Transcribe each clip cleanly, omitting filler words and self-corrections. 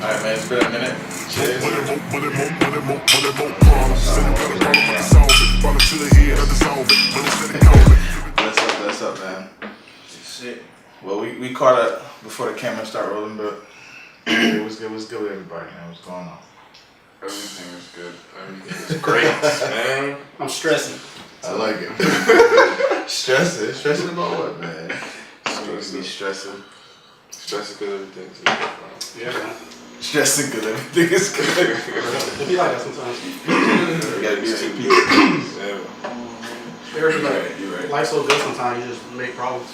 Alright, man, it's been a minute. Cheers. What's up, man? Shit. Well, we caught up before the camera started rolling, but it was good with everybody, man. What's going on? Everything is good. Everything is great, man. I'm stressing. I like it. Stressing about what, man? Stressing. Stressing because everything's good. Yeah, man. Stressing because everything is good. It be like that sometimes. You gotta be two people. You're You're right. Life's so good sometimes you just make problems.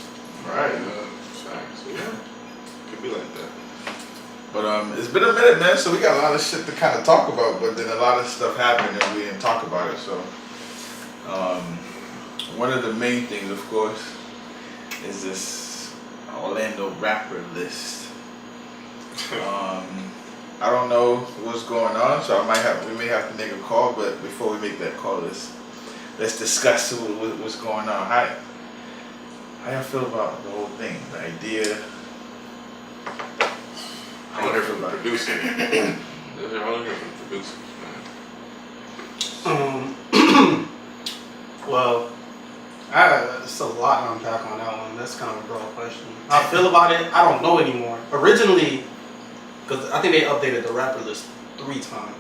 Right. Facts. Yeah. Could be like that. But it's been a minute, man. So we got a lot of shit to kind of talk about. But then a lot of stuff happened and we didn't talk about it. So one of the main things, of course, is this Orlando rapper list. I don't know what's going on, so we may have to make a call. But before we make that call, let's discuss what's going on. How y'all feel about the whole thing, the idea? I want to hear from the producer. I want to hear from the producers, man. Well, it's a lot to unpack on that one. That's kind of a broad question. How I feel about it, I don't know anymore. Originally, because I think they updated the rapper list 3 times.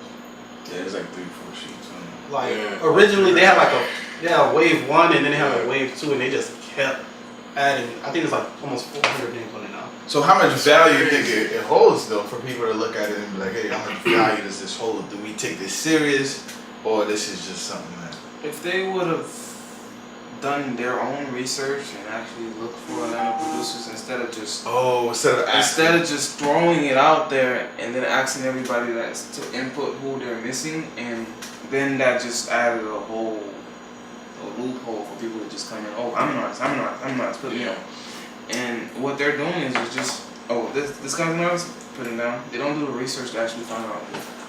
Yeah, it's like 3-4 sheets. Like Yeah. originally they had like a wave 1 and then they had a wave 2 and they just kept adding. I think it's like almost 400 names on it now. So how much value do you think it holds though for people to look at it and be like, hey, how much value does this hold? Do we take this serious or this is just something that... If they would have done their own research and actually looked for Atlanta producers instead of just just throwing it out there and then asking everybody that's to input who they're missing, and then that just added a loophole for people to just come in. Oh, I'm an artist, put me on. And what they're doing is just this guy's an artist, put him down. They don't do the research to actually find out if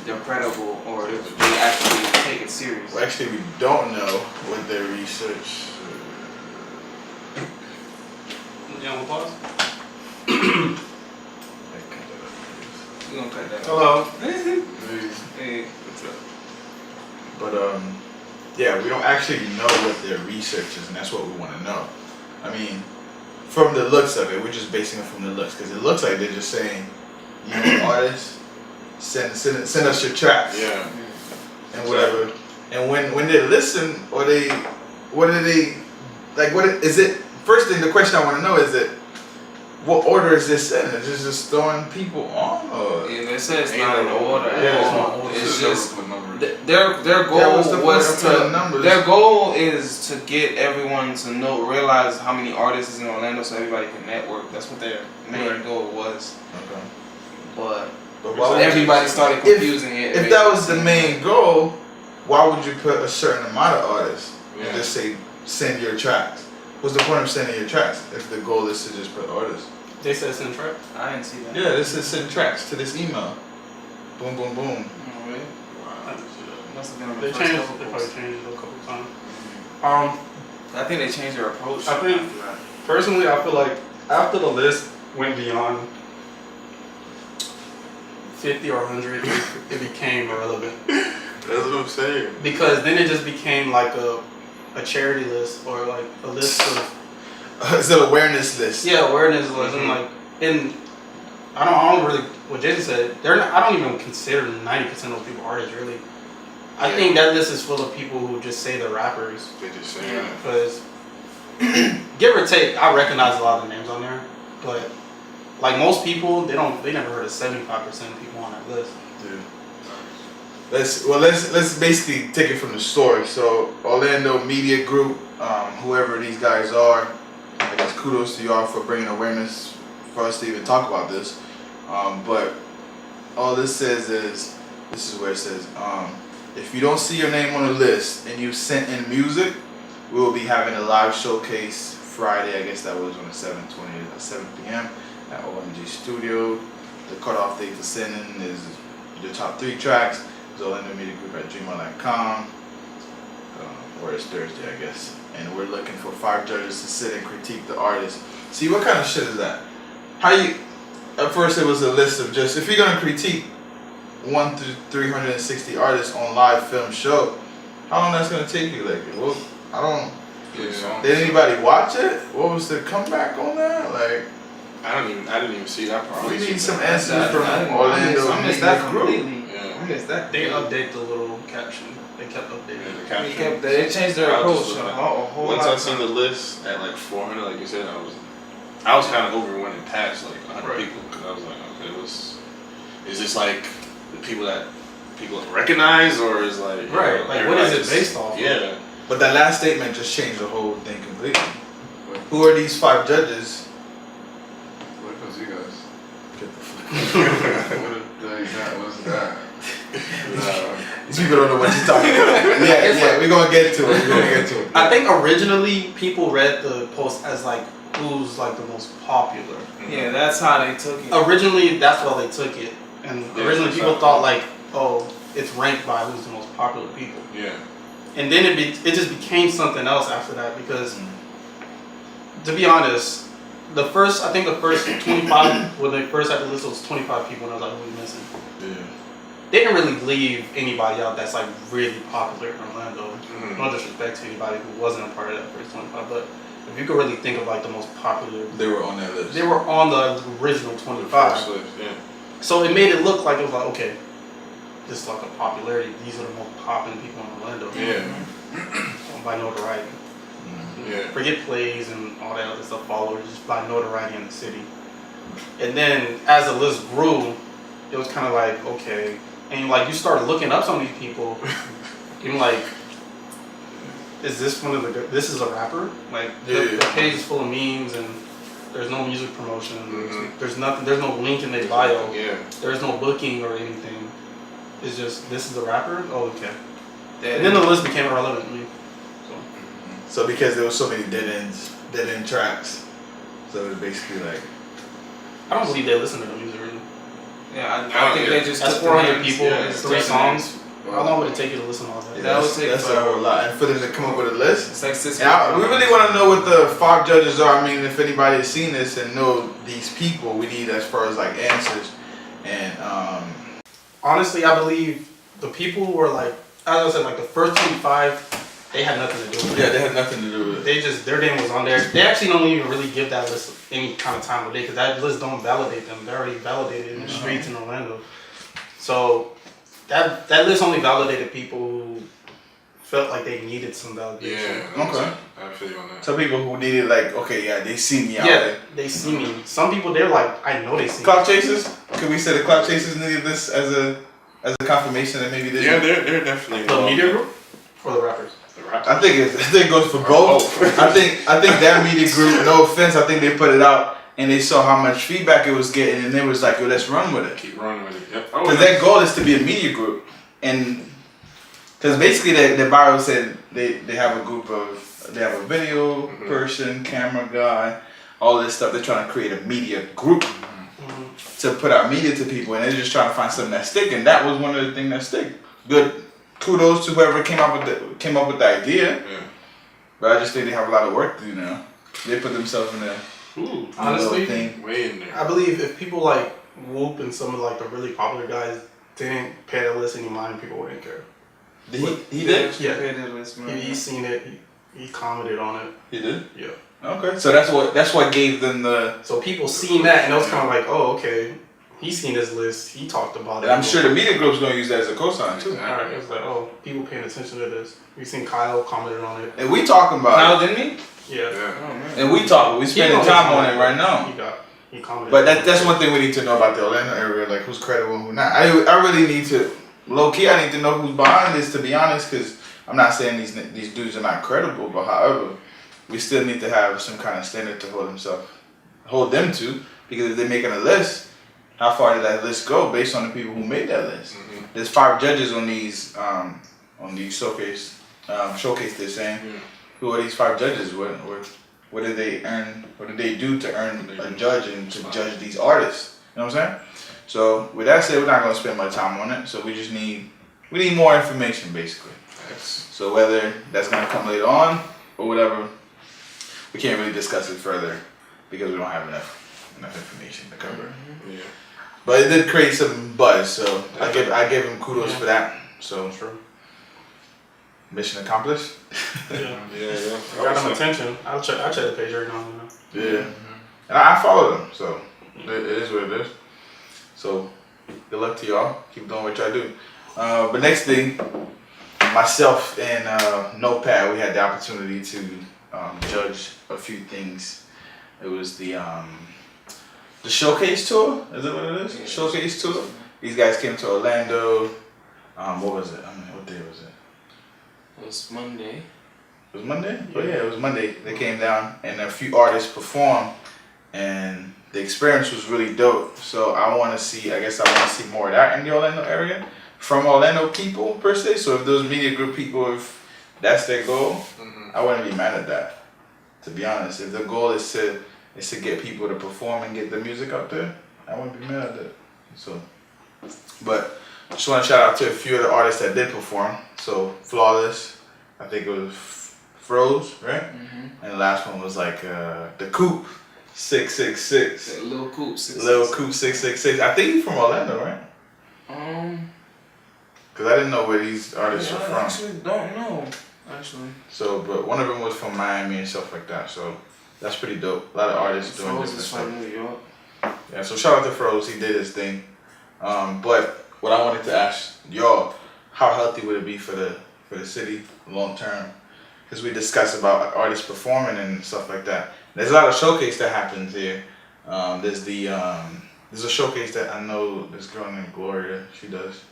they're credible or if they actually take it serious. Well, actually, we don't know what their research... You want to pause? We're gonna cut that. Hello. Hey, what's up? But yeah, we don't actually know what their research is, and that's what we want to know. I mean, from the looks of it, we're just basing it from the looks, because it looks like they're just saying, you know, artists, send us your tracks, Yeah. and whatever. And when they listen, or what do they like? What is it? First thing, the question I want to know is that what order is this in? Is this just throwing people on, or? Yeah, they said it's not in order. It's just numbers. their goal Yeah, what's the was point of putting to. numbers? Their goal is to get everyone to realize how many artists is in Orlando, so everybody can network. That's what their main goal was. Okay. But why would everybody started confusing it. If that was the main goal, why would you put a certain amount of artists and just say send your tracks? What's the point of sending your tracks if the goal is to just put artists? They said send track. I didn't see that. Yeah, this is send tracks to this email. Boom, boom, boom. Oh, really? I didn't see that. Must have been on the They first changed. couple They posts. probably changed it a couple times. I think they changed their approach. I think- after that. Personally, I feel like after the list went beyond 50 or 100, it became irrelevant. That's what I'm saying. Because then it just became like a charity list or like a list of It's an awareness list. awareness list and like I don't really what Jason said. I don't even consider 90% of those people artists really. I think that list is full of people who just say they're rappers. They just saying that. Because give or take, I recognize a lot of the names on there, but like most people, they never heard of 75% of people on that list. Dude. Let's basically take it from the source. So Orlando Media Group, whoever these guys are, I guess kudos to y'all for bringing awareness for us to even talk about this. But all this says is, this is where it says, if you don't see your name on the list and you sent in music, we will be having a live showcase Friday. I guess that was on the 7 p.m. at OMG Studio. The cutoff date for sending is your top 3 tracks. It's Orlando Media Group at gmail.com. Or it's Thursday, I guess. And we're looking for 5 judges to sit and critique the artist. See, what kind of shit is that? How you at first it was a list of just if you're gonna critique 1 through 360 artists on live film show, how long that's gonna take you? Like, well, I don't. Yeah. Did anybody watch it? What was the comeback on that? Like, I didn't even see that part. we need some answers from I Orlando missed that Group. completely. Yeah. I missed that. They update the little caption. They kept updating. Yeah, the it. caption. They changed their I was approach just a looking- whole Once lot. I seen the list at like 400, like you said, I was kind of over when it passed like 100 Right. people, because I was like, okay, is this like the people that people recognize, or is like Right, like, what is it based off of? Yeah. But that last statement just changed the whole thing completely. Who are these 5 judges? What was you guys? Get the fuck. What's that? These people don't know what you're talking about. Yeah, we're gonna get to it. I think originally people read the post as like who's like the most popular. Yeah, that's how they took it. Originally, that's why they took it, and Yeah, originally that's people how- thought like, oh, it's ranked by who's the most popular people, Yeah. and then it just became something else after that because, to be honest, I think the first 25 when they first had the list, it was 25 people, and I was like, who are we missing? Yeah. They didn't really leave anybody out that's like really popular in Orlando. Mhm. No disrespect to anybody who wasn't a part of that first 25, but if you could really think of like the most popular, They were on that list. they were on the original 25. First list, yeah. So it made it look like it was like, okay, this is like a popularity. These are the most popular people in Orlando. Yeah. By notoriety. Yeah. Forget plays and all that other stuff, followers, just by notoriety in the city. And then as the list grew, it was kind of like, okay. And like you started looking up some of these people, you're like, is this one of the, this is a rapper? Like, the page is full of memes and there's no music promotion. Mhm. There's nothing, there's no link in their bio. Yeah. There's no booking or anything. It's just, this is a rapper? Oh, okay. That And then the list became irrelevant to me. So because there was so many dead end tracks, so it's basically like I don't believe they listen to the music really. Yeah, I think yeah. they just That's took the 400 names. people, Yeah, it's it's 3 taking songs. How long would it take you to listen to all that? That would take that's a forever. whole lot, and for them to come up with a list. It's like 6 Now, we really want to know what the 5 judges are. I mean, if anybody has seen this and know these people, we need as far as like answers. And Honestly, I believe the people who were like, as I said, like the first 25, they had nothing to do with it. yeah, they had nothing to do with it. They just, their name was on there. They actually don't even really give that list any kind of time of day because that list don't validate them. They're already validated in the streets in Orlando. So that list only validated people who felt like they needed some validation. Yeah. Okay. I feel you on that. Some people who needed like, okay, yeah, they see me out Yeah, there. they see me. Some people, they're like, I know they see me. Clout chasers? Could we say the clout chasers needed this as a confirmation that maybe this? Yeah, they're definitely The media group or the rappers? The rap- I think it goes for both. I think that media group. No offense, I think they put it out and they saw how much feedback it was getting, and they was like, "Yo, let's run with it." Keep running with it. Yep. Because their goal is to be a media group, and because basically their bio said they have a group of they have a video person, camera guy, all this stuff. They're trying to create a media group to put out media to people, and they're just trying to find something that stick. And that was one of the things that stick. Good. Kudos to whoever came up with the idea. Yeah. But I just think they have a lot of work to do now. They put themselves in a Honestly, little thing. Way in there. I believe if people like Whoop and some of like the really popular guys didn't pay that list any mind, people wouldn't care. He did? Yeah. He seen it. He commented on it. He did? Yeah. Okay. So that's what gave them the. So people seen that and it was kind of like, oh, okay. He seen this list. He talked about it. And I'm sure the media group's gonna use that as a cosign too. Alright, it was like, oh, people paying attention to this. We seen Kyle commented on it. And we talking about Kyle, didn't he? Yeah. Yeah. Oh man. it. And we talking. We spending He time on commented. it right now. He commented. But that's one thing we need to know about the Orlando area, like who's credible and who's not. I really need to, low key, I need to know who's behind this, to be honest, because I'm not saying these dudes are not credible, but however, we still need to have some kind of standard to hold them to, because if they're making a list, how far did that list go based on the people who made that list? Mm-hmm. There's 5 judges on these showcase they're saying. Yeah. Who are these 5 judges? What did they earn? What did they do to earn a judge and to judge these artists? You know what I'm saying? So with that said, we're not gonna spend much time on it. So we need more information basically. So whether that's gonna come later on or whatever, we can't really discuss it further because we don't have enough enough information to cover. Yeah. But it did create some buzz, so I give him kudos for that. So True. mission accomplished. Yeah. Yeah. Got him attention. I check the page right now. Yeah. And I followed him, so it is what it is. So good luck to y'all. Keep doing what y'all do. But next thing, myself and Notepad, we had the opportunity to judge a few things. It was the showcase tour. Is that what it is? Yeah. Showcase tour. These guys came to Orlando. What was it? I mean, what day was it? It was Monday. It was Monday? Oh yeah, it was Monday. They came down and a few artists performed, and the experience was really dope. So I want to see more of that in the Orlando area from Orlando people per se. So if those media group people, if that's their goal, I wouldn't be mad at that. To be honest, if the goal is to get people to perform and get the music out there, I wouldn't be mad at that. So, but just want to shout out to a few of the artists that did perform. So Flawless, I think it was Froze, right? And the last one was like the Coop 666. Lil Coop 666. Lil Coop 666. I think he's from Orlando, right? Cause I didn't know where these artists I are from. actually don't know. Actually. So, but one of them was from Miami and stuff like that. So that's pretty dope. A lot of artists doing Froze different is stuff. from New York. Yeah. So shout out to Froze. He did his thing. But what I wanted to ask y'all, how healthy would it be for the city long term? Because we discussed about artists performing and stuff like that. There's a lot of showcase that happens here. There's a showcase that I know this girl named Gloria. She does.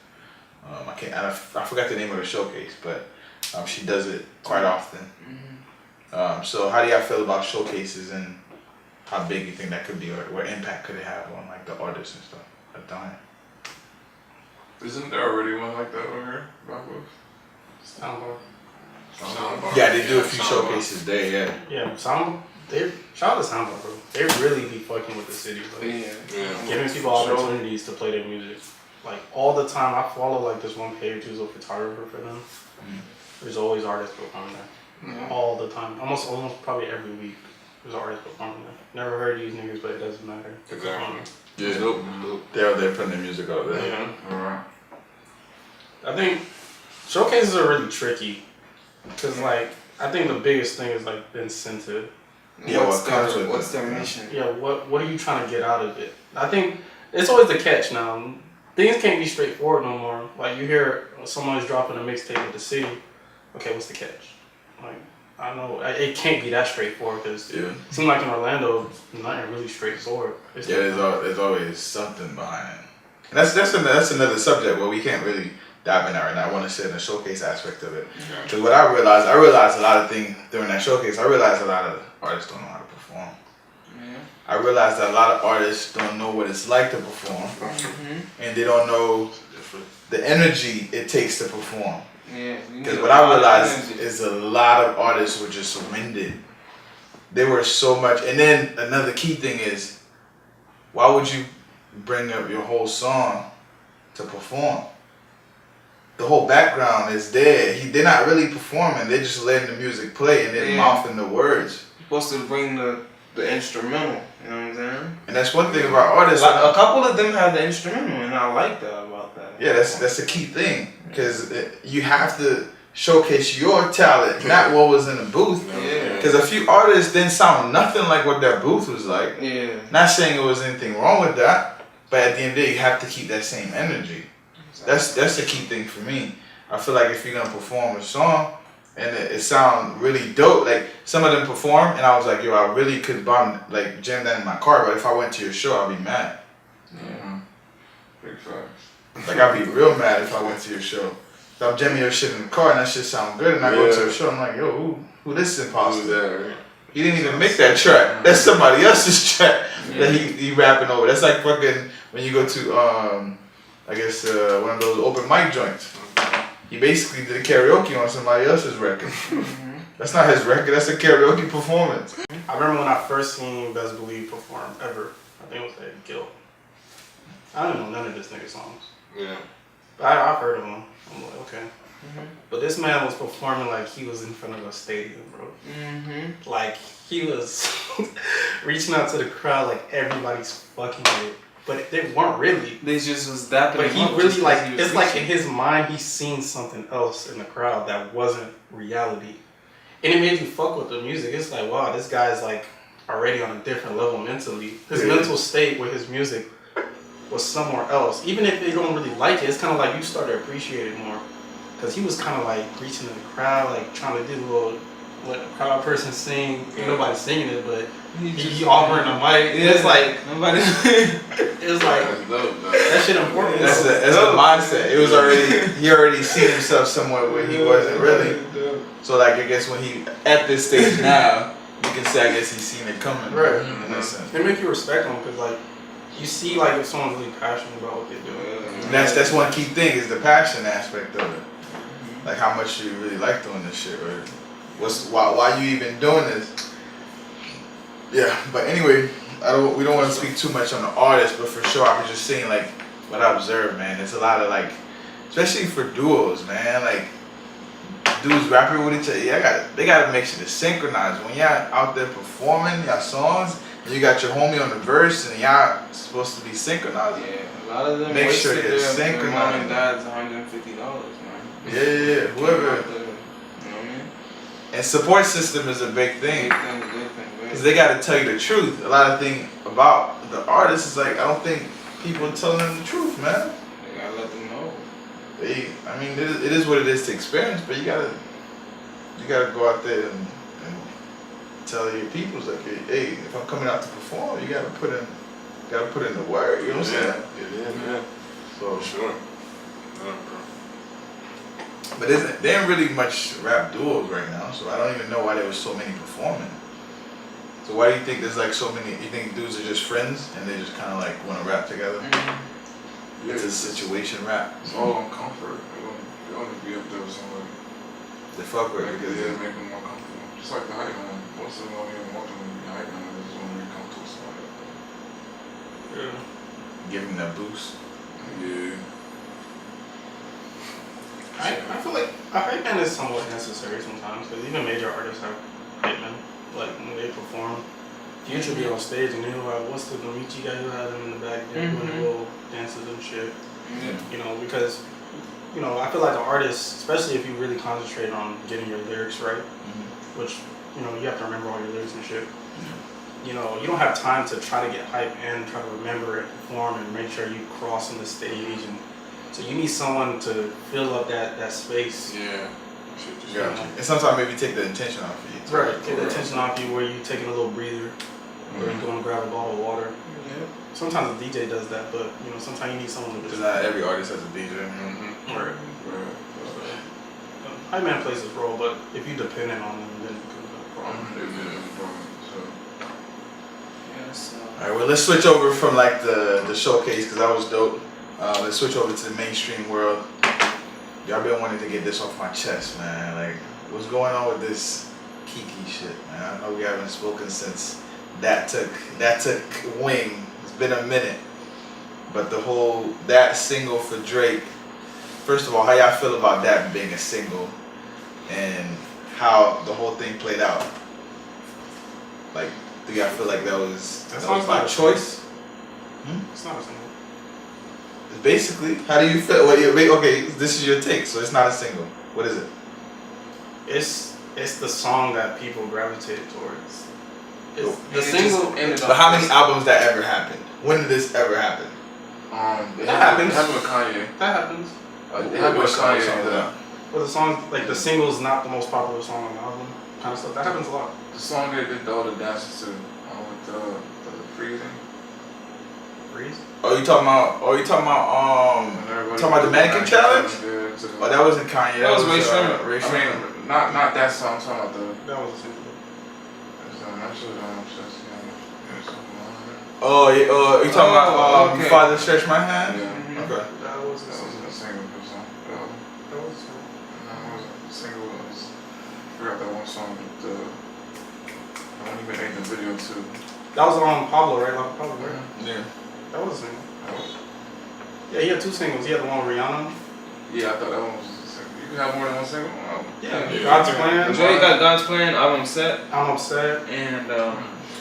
I forgot the name of the showcase, but she does it quite often. So how do y'all feel about showcases and how big you think that could be, or what impact could it have on like the artists and stuff at the time? Isn't there already one like that over here? Soundbar. Yeah, they do a few showcases there. Yeah. Yeah, shout out to Soundbar, bro. They really be fucking with the city, bro. Yeah. Giving people opportunities to play their music. Like all the time, I follow like this one page who's a photographer for them. There's always artists performing there. All the time. Almost probably every week. There's artists performing there. Never heard these niggas, but it doesn't matter. Exactly. Yeah. Dope. They're out there putting their music out there. Yeah. Alright. I think showcases are really tricky. Cause like, I think the biggest thing is like the incentive. Yeah, What's their mission? Yeah, what are you trying to get out of it? I think it's always the catch now. Things can't be straightforward no more. Like you hear someone's dropping a mixtape with the city. Okay, what's the catch? Like I know it can't be that straightforward because it seems like in Orlando, nothing really straightforward. There's always something behind it. And that's another subject where we can't really dive in that right now. I want to say the showcase aspect of it. Because what I realized a lot of things during that showcase. I realized a lot of artists don't know how to perform. I realized that a lot of artists don't know what it's like to perform, and they don't know the energy it takes to perform. Because what I realized is a lot of artists were just winded. They were so much, and then another key thing is, why would you bring up your whole song to perform? The whole background is there. They're not really performing. They're just letting the music play and then mouthing the words. You're supposed to bring the instrumental. You know what I'm saying? And that's one thing about artists. Like, a couple of them have the instrumental, and I like that about that. Yeah, that's a key thing because you have to showcase your talent, not what was in the booth. Because a few artists didn't sound nothing like what their booth was like. Not saying there was anything wrong with that, but at the end of the day, you have to keep that same energy. That's the key thing for me. I feel like if you're gonna perform a song and it sound really dope, like some of them perform and I was like, yo, I really could jam that in my car, but if I went to your show, I'd be mad. Big facts. Like I'd be real mad if I went to your show. If I'm jamming your shit in the car and that shit sound good and I go to a show, I'm like, yo, who this imposter? Who's that, right? He didn't even make that track. That's somebody else's track that he rapping over. That's like fucking when you go to I guess one of those open mic joints. He basically did a karaoke on somebody else's record. That's not his record, that's a karaoke performance. I remember when I first seen Best Believe perform ever. I think it was at Guild. I don't know none of this nigga songs. Yeah. But I've heard of him. I'm like, okay. But this man was performing like he was in front of a stadium, bro. Like he was reaching out to the crowd like everybody's fucking with. But they weren't really. They just was dapping. But he really like it's like in his mind he's seen something else in the crowd that wasn't reality. And it made you fuck with the music. It's like, wow, this guy's like already on a different level mentally. His mental state with his music was somewhere else. Even if they don't really like it, it's kind of like you start to appreciate it more. Because he was kind of like reaching in the crowd, like trying to do a little, what a crowd person sing. Ain't nobody singing it, but he offering a mic. Yeah, it's like, nobody. It's like, that shit important. That's the mindset. It was already, he already seen himself somewhere where he wasn't really. So like, I guess when he, at this stage now, you can say, I guess he's seen it coming. Right. In that sense. It make you respect him, because like, you see like if someone's really passionate about what they're doing. That's one key thing is the passion aspect of it. Like how much you really like doing this shit, or why you even doing this? Yeah, but anyway, we don't want to speak too much on the artist, but for sure I was just saying like what I observed, man. There's a lot of like, especially for duos, man. Like dudes rapping with each other, they gotta make sure to synchronize when y'all out there performing y'all songs. And you got your homie on the verse, and y'all supposed to be synchronized. Yeah, a lot of them make sure they're synchronized. Mom and synchronized. dad's $150, man. Yeah, whoever. You know what I mean? And support system is a big thing. Big thing, Because they got to tell you the truth. A lot of thing about the artists is like, I don't think people are telling them the truth, man. They gotta let them know. I mean, it is what it is to experience, but you gotta go out there and tell your peoples like, hey, if I'm coming out to perform, you gotta put in the work. You know what I'm saying? Yeah. So Sure. but there ain't really much rap duos right now, so I don't even know why there was so many performing. So why do you think there's like so many? You think dudes are just friends and they just kind of like want to rap together? Yeah, It's a situation rap. It's all on comfort. They want to be up there with somebody. They fuck with it Because because make them more comfortable. Just like the hype man. Most of them don't even want them to be hype man. They just want to be comfortable with somebody up there. give them that boost. Yeah. I feel like a hype man is somewhat necessary sometimes, because even major artists have hype men. Like when they perform, Future be on stage and they'll have, what's the Nomichi guy who had them in the back there doing little dances and shit. You know, because I feel like an artist, especially if you really concentrate on getting your lyrics right, which you have to remember all your lyrics and shit. You don't have time to try to get hype and try to remember and perform and make sure you cross on the stage, and so you need someone to fill up that space. Yeah. Gotcha. And sometimes maybe take the attention off of you. Right, take the attention off you where you taking a little breather, or you going to grab a bottle of water. Sometimes a DJ does that, but sometimes you need someone to Because just. not every artist has a DJ. Right. Hype man plays his role, but if you dependent on them, then it becomes a problem. Alright, well let's switch over from like the showcase, because that was dope. Let's switch over to the mainstream world. Y'all been wanting to get this off my chest, man. Like, what's going on with this Kiki shit, man? I know we haven't spoken since that took wing. It's been a minute. But that single for Drake, first of all, how y'all feel about that being a single and how the whole thing played out? Like, do y'all feel like that was by choice? It's not a single. It's basically, how do you feel? Okay, this is your take, so it's not a single. What is it? It's the song that people gravitate towards. It's the It single. just But how many albums that ever happened? When did this ever happen? It That happens. happened with Kanye. That happens. It happened with What song Kanye. is that? But the song, like the single, is not the most popular song on the album. Kind of stuff. That happens a lot. The song they did all the dances to, with the freezing. Freeze. Oh, you talking about the mannequin challenge? Oh, that wasn't Kanye. That was Ray Shremmer. Shremmer. I mean, not that song. I'm talking about the. That was a single. Oh, yeah, you talking about okay. Father Stretch My Hand? Yeah. Okay. That was a That single. wasn't a single song. That was a single. No, it wasn't a single. I forgot that one song. The one he made the video to. That was on Pablo, right? Like Pablo, right? Yeah. That was a single. Yeah, he had two singles. He had the one with Rihanna. Yeah, I thought that one was a single. single. You can have more than one single on an album. Yeah, God's Plan. Drake got God's Plan, album set, I'm Upset. and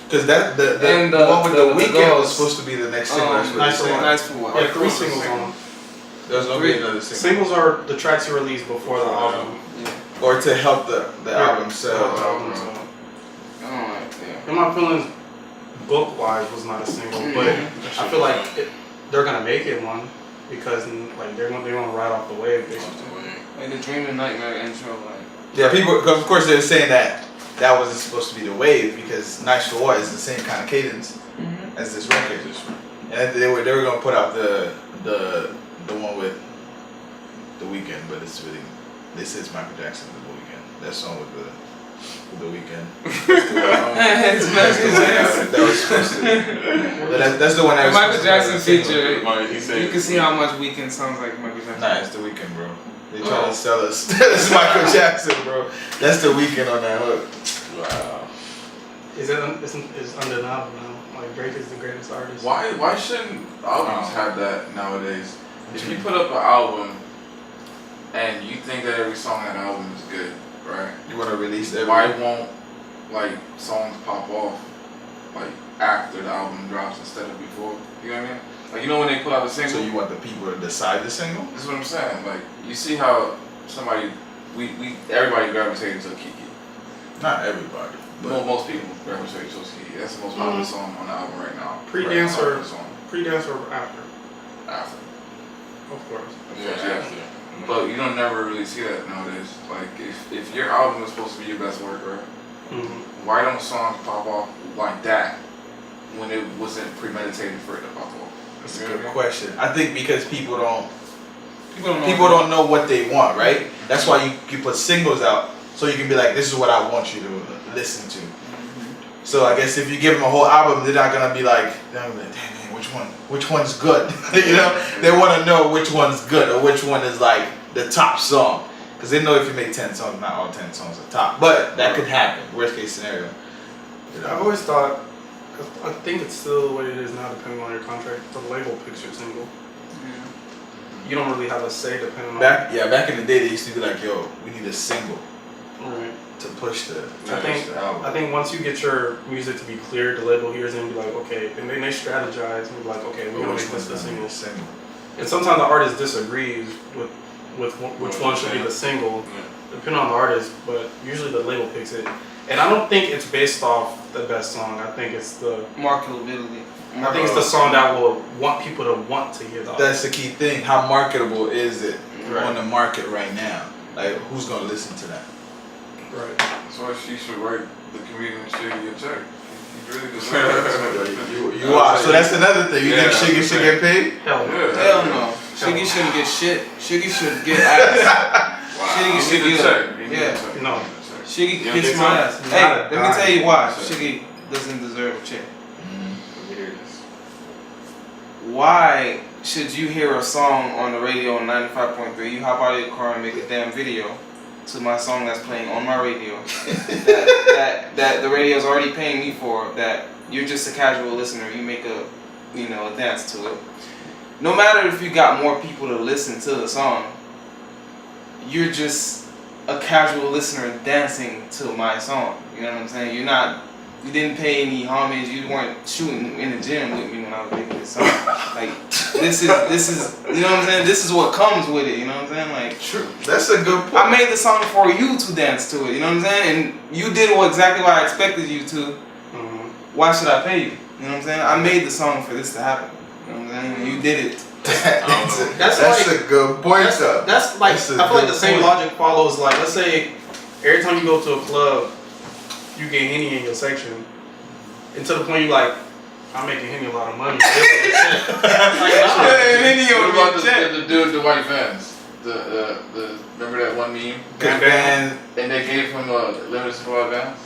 Because that the And one with the Weeknd Girls. was supposed to be the next single. That's what Nice they said. One. Nice for What. Yeah, 3 singles on them. There's no be another single. Singles are the tracks you release before the album. Or to help the album sell. Album, so. I don't like, yeah. In my feelings, book-wise was not a single, but I feel like they're gonna make it one because like they're gonna ride off the wave basically. Like the Dream and Nightmare intro, like. Yeah, people. Cause of course, they're saying that wasn't supposed to be the wave because Nice for What is the same kind of cadence as this record. And they were gonna put out the one with the Weeknd, but it's really they said it's Michael Jackson with the Weeknd. That song with the Weeknd. That was supposed to. That's the one that was Michael Jackson supposed to be feature. Like he said, You can see how much Weeknd sounds like Michael Jackson. Nah, it's the Weeknd, bro. They trying to sell us. That's Michael Jackson, bro. That's the Weeknd on that hook. wow. It's undeniable now. Like Drake is the greatest artist. Why shouldn't albums have that nowadays? If you put up an album and you think that every song on that album is good, right? You want to release every? Why won't like songs pop off like after the album drops instead of before? You know what I mean? Like, you know when they put out a single? So you want the people to decide the single? That's what I'm saying. Like, you see how everybody gravitated to Kiki. Not everybody, but Most people gravitate to Kiki. That's the most popular song on the album right now. Pre-dance Right, or popular song. pre-dance or after? After. Of course. Yeah, after. But you don't never really see that nowadays. Like, if your album is supposed to be your best work, right? Mm-hmm. Why don't songs pop off like that when it wasn't premeditated for it to pop off? that's a good question. I think because people don't People know what they want, right? That's why you put singles out so you can be like, this is what I want you to listen to. So I guess if you give them a whole album, they're not gonna be like, damn man, which one's good? You know, they want to know which one's good or which one is like the top song, because they know if you make 10 songs, not all 10 songs are top, but that could happen. Worst case scenario. You I've know? always thought, I think it's still the way it is now, depending on your contract. The label picks your single. You don't really have a say depending on. Back in the day, they used to be like, yo, we need a single Right. to push the album. I think once you get your music to be clear, the label hears it and be like, okay, and then they strategize and be like, okay, we're gonna make this the single. And sometimes the artist disagrees with which one should be the single, depending on the artist. But usually the label picks it, and I don't think it's based off the best song. I think it's the marketability. I think it's the song that will want people to want to hear the album. That's the key thing. How marketable is it Right. on the market right now? Like, who's gonna listen to that? Right. That's why she should write the comedian Shiggy a check. He really deserves You are. So that's another thing. You Yeah, think Shiggy should get paid? Hell no. Yeah. Hell no. Shiggy shouldn't get shit. Shiggy should get ass. Shiggy should He needs a get check. He needs a yeah. check. No. Shiggy You don't gets think my so? ass. He's Hey, not a let me dime. tell you why. Check. Shiggy doesn't deserve a check. Let me hear this. Why should you hear a song on the radio on 95.3? You hop out of your car and make a damn video to my song that's playing on my radio that the radio's already paying me for, that you're just a casual listener, you make a dance to it. No matter if you got more people to listen to the song, you're just a casual listener dancing to my song. You know what I'm saying? You didn't pay any homage. You weren't shooting in the gym with me when I was making this song. Like, this is, you know what I'm saying? This is what comes with it. You know what I'm saying? Like, True. That's a good point. I made the song for you to dance to it. You know what I'm saying? And you did exactly what I expected you to. Mm-hmm. Why should I pay you? You know what I'm saying? I made the song for this to happen. You know what I'm saying? And you did it. That's like- a good point, though. That's like, That's a I feel like good the same point. logic follows, like, let's say every time you go to a club, you get Henny in your section, and to the point you like, I'm making Henny a lot of money. What about the dude with the white Vans? Remember that one meme? Van, And they gave him a limited supply of Vans?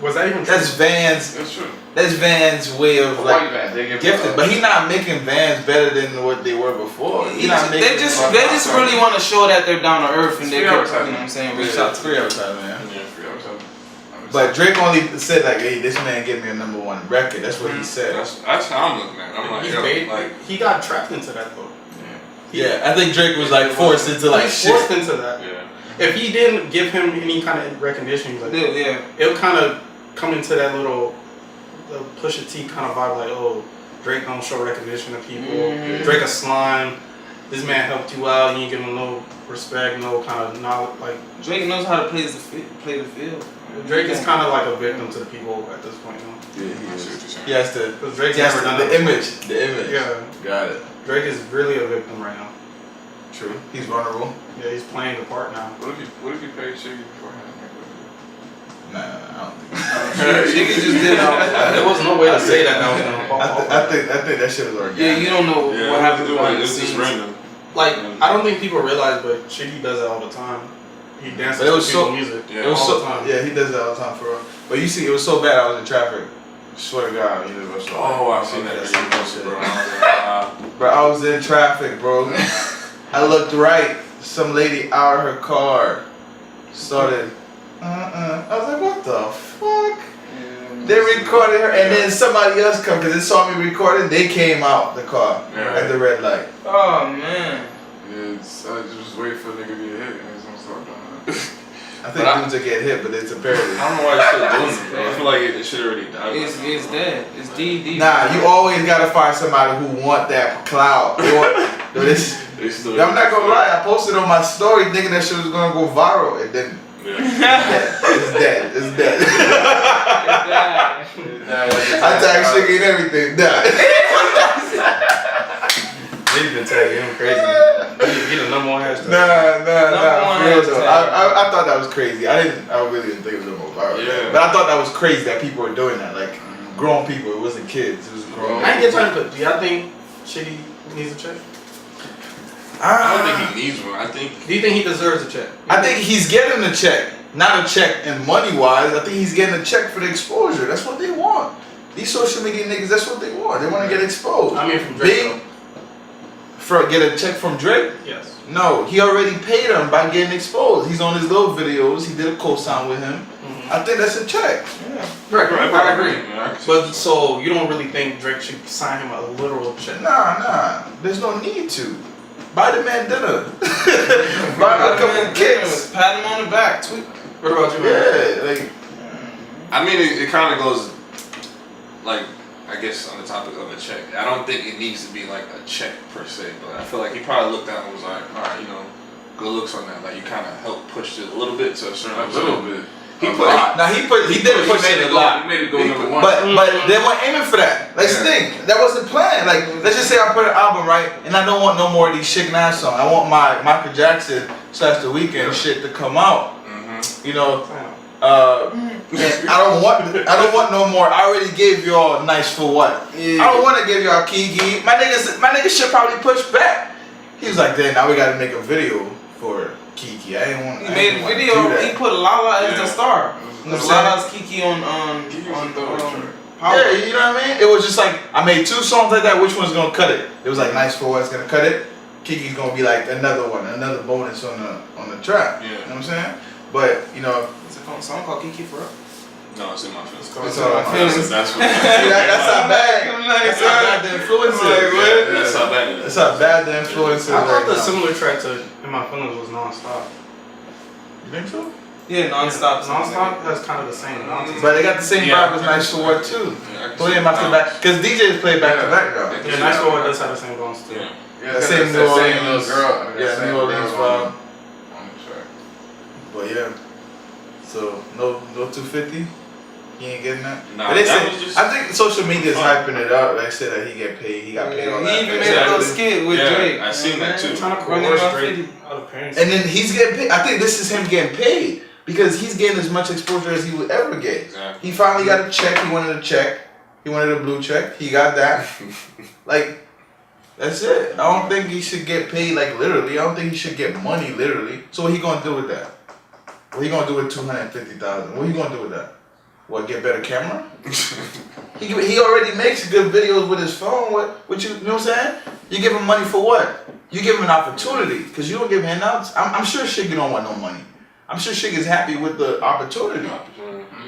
Was that even true? that's Van's. That's true. That's Van's way of White like Vans. They gave gifted, but he's not making Vans better than what they were before. He's not making. They just really want to show that they're down to earth and It's they free can, you know advertising. what I'm saying, Reach reach out out to to free advertising, man. But But Drake only said like, "Hey, this man gave me a #1 record." That's what he said. That's how I'm looking at it. I'm like, He's yo, made, like, he got trapped into that though. Yeah, I think Drake was like forced into like He's shit. forced into that. Yeah. If he didn't give him any kind of recognition, he's like, Yeah. it'll kind of come into that little Pusha T kind of vibe, like, oh, Drake don't show recognition to people. Mhm. Drake a slime. This man helped you out. You ain't give him no respect, no kind of knowledge. Like Drake knows how to play the field. Drake is kind of like a victim to the people at this point, you know. Yeah, he I see is. what you're saying. He has to. Because Drake's He has never to done the that. image. The image. Yeah, Got it. Drake is really a victim right now. True. He's vulnerable. Yeah, he's playing the part now. What if you paid Shiggy beforehand? Nah, I don't think. Shiggy just did all There was no way to say that was gonna fall off. I think that shit was organic. Yeah, you don't know Yeah, what happened behind the it's just scenes. random. Like, I don't think people realize, but Shiggy does it all the time. He dances But it to was people's so- music Yeah. It was all so. the time. Yeah, he does that all the time for real. But you see, it was so bad. I was in traffic. Swear to God, Universal. Oh, I've seen that shit. video, bro. Bro, I was in traffic, bro. I looked right. Some lady out of her car started. I was like, what the fuck? They recorded her, and then somebody else come because they saw me recording. They came out the car at the red light. Oh man. Yeah, I just wait for a nigga to get hit and he's gonna start doing that. I think dudes are getting hit, but it's apparently. I don't know why it's still doing it, bro. I feel like it should already died. It's dead. It's D. Nah, you always gotta find somebody who want that clout. They still I'm not gonna lie, I posted on my story thinking that shit was gonna go viral. It didn't. Yeah. It's dead. It's dead. I tagged Shiggy and everything. Nah. They've been tagging him crazy. He the number one hashtag. Nah. one For real though. hashtag. I thought that was crazy. I really didn't think it was gonna go viral. Yeah. But I thought that was crazy that people were doing that. Like grown people. It wasn't kids. It was grown. I ain't get time, but do y'all think Shiggy needs a check? I don't think he needs one. I think Do you think he deserves a check? I think he's getting a check. Not a check in money wise. I think he's getting a check for the exposure. That's what they want. These social media niggas, that's what they want. They want to get exposed. I mean, from Drake. Big for get a check from Drake? Though. Yes. No, he already paid him by getting exposed. He's on his little videos. He did a co-sign with him. I think that's a check. Yeah. Right, I agree. Yeah, But so you don't really think Drake should sign him a literal check? Nah. There's no need to. Buy the man dinner. Buy a couple kicks. Pat him on the back. Tweet. What about you, man? Yeah, like I mean, it kind of goes, like, I guess on the topic of a check. I don't think it needs to be like a check per se, but I feel like he probably looked at it and was like, all right, good looks on that. Like you kind of helped push it a little bit to a certain A little bit. he did push it a lot. He made it go number one. But they weren't aiming for that. That's the thing. That wasn't planned. Like let's just say I put an album right, and I don't want no more of these Chick Nash songs. I want my Michael Jackson / The Weeknd shit to come out. I don't want no more. I already gave y'all nice for what. Yeah. I don't want to give y'all Kiki. My nigga should probably push back. He was like, then now we got to make a video for Kiki. I ain't want. He made a video. He put Lala as the star. You know what I'm Lala's Kiki on Power. Yeah, you know what I mean? It was just like I made 2 songs like that. Which one's gonna cut it? It was like nice for what's gonna cut it. Kiki's gonna be like another one, another bonus on the track. Yeah. You know what I'm saying? But It's a song called Kiki for Real. No, it's in my feelings. It's all my feelings. That's what. that's how bad. That's how bad the influence is. That's how bad it is. That's how bad the influence is. I thought right the now. similar track to In My Feelings was Non-Stop. You think so? Yeah, Non-Stop. Non-Stop has kind of the same nonsense. But they got the same vibe as Nice for What too. Play them back to back. Because DJs play back to back though. Yeah, Nice for What does have the same bones too. Yeah. That same New Orleans. girl. Yeah, New Orleans vibe. On the track. But yeah. So no 250. He ain't getting that. Nah, But they that say, was just I think social media is hyping it up. They said that he get paid. He got paid Yeah, all he that. even made a little skit with Yeah, Drake. I seen that too. Trying to Running coerce around Drake 50. out of parents. And then he's getting paid. I think this is him getting paid because he's getting as much exposure as he would ever get. Exactly. He finally got a check. He wanted a check. He wanted a blue check. He got that. Like, that's it. I don't think he should get paid like literally. I don't think he should get money literally. So what he gonna do with that? What he gonna do with $250,000? What he gonna do with that? What, get better camera? He already makes good videos with his phone. What you know what I'm saying? You give him money for what? You give him an opportunity because you don't give handouts. I'm sure Shiggy don't want no money. I'm sure Shiggy's happy with the opportunity.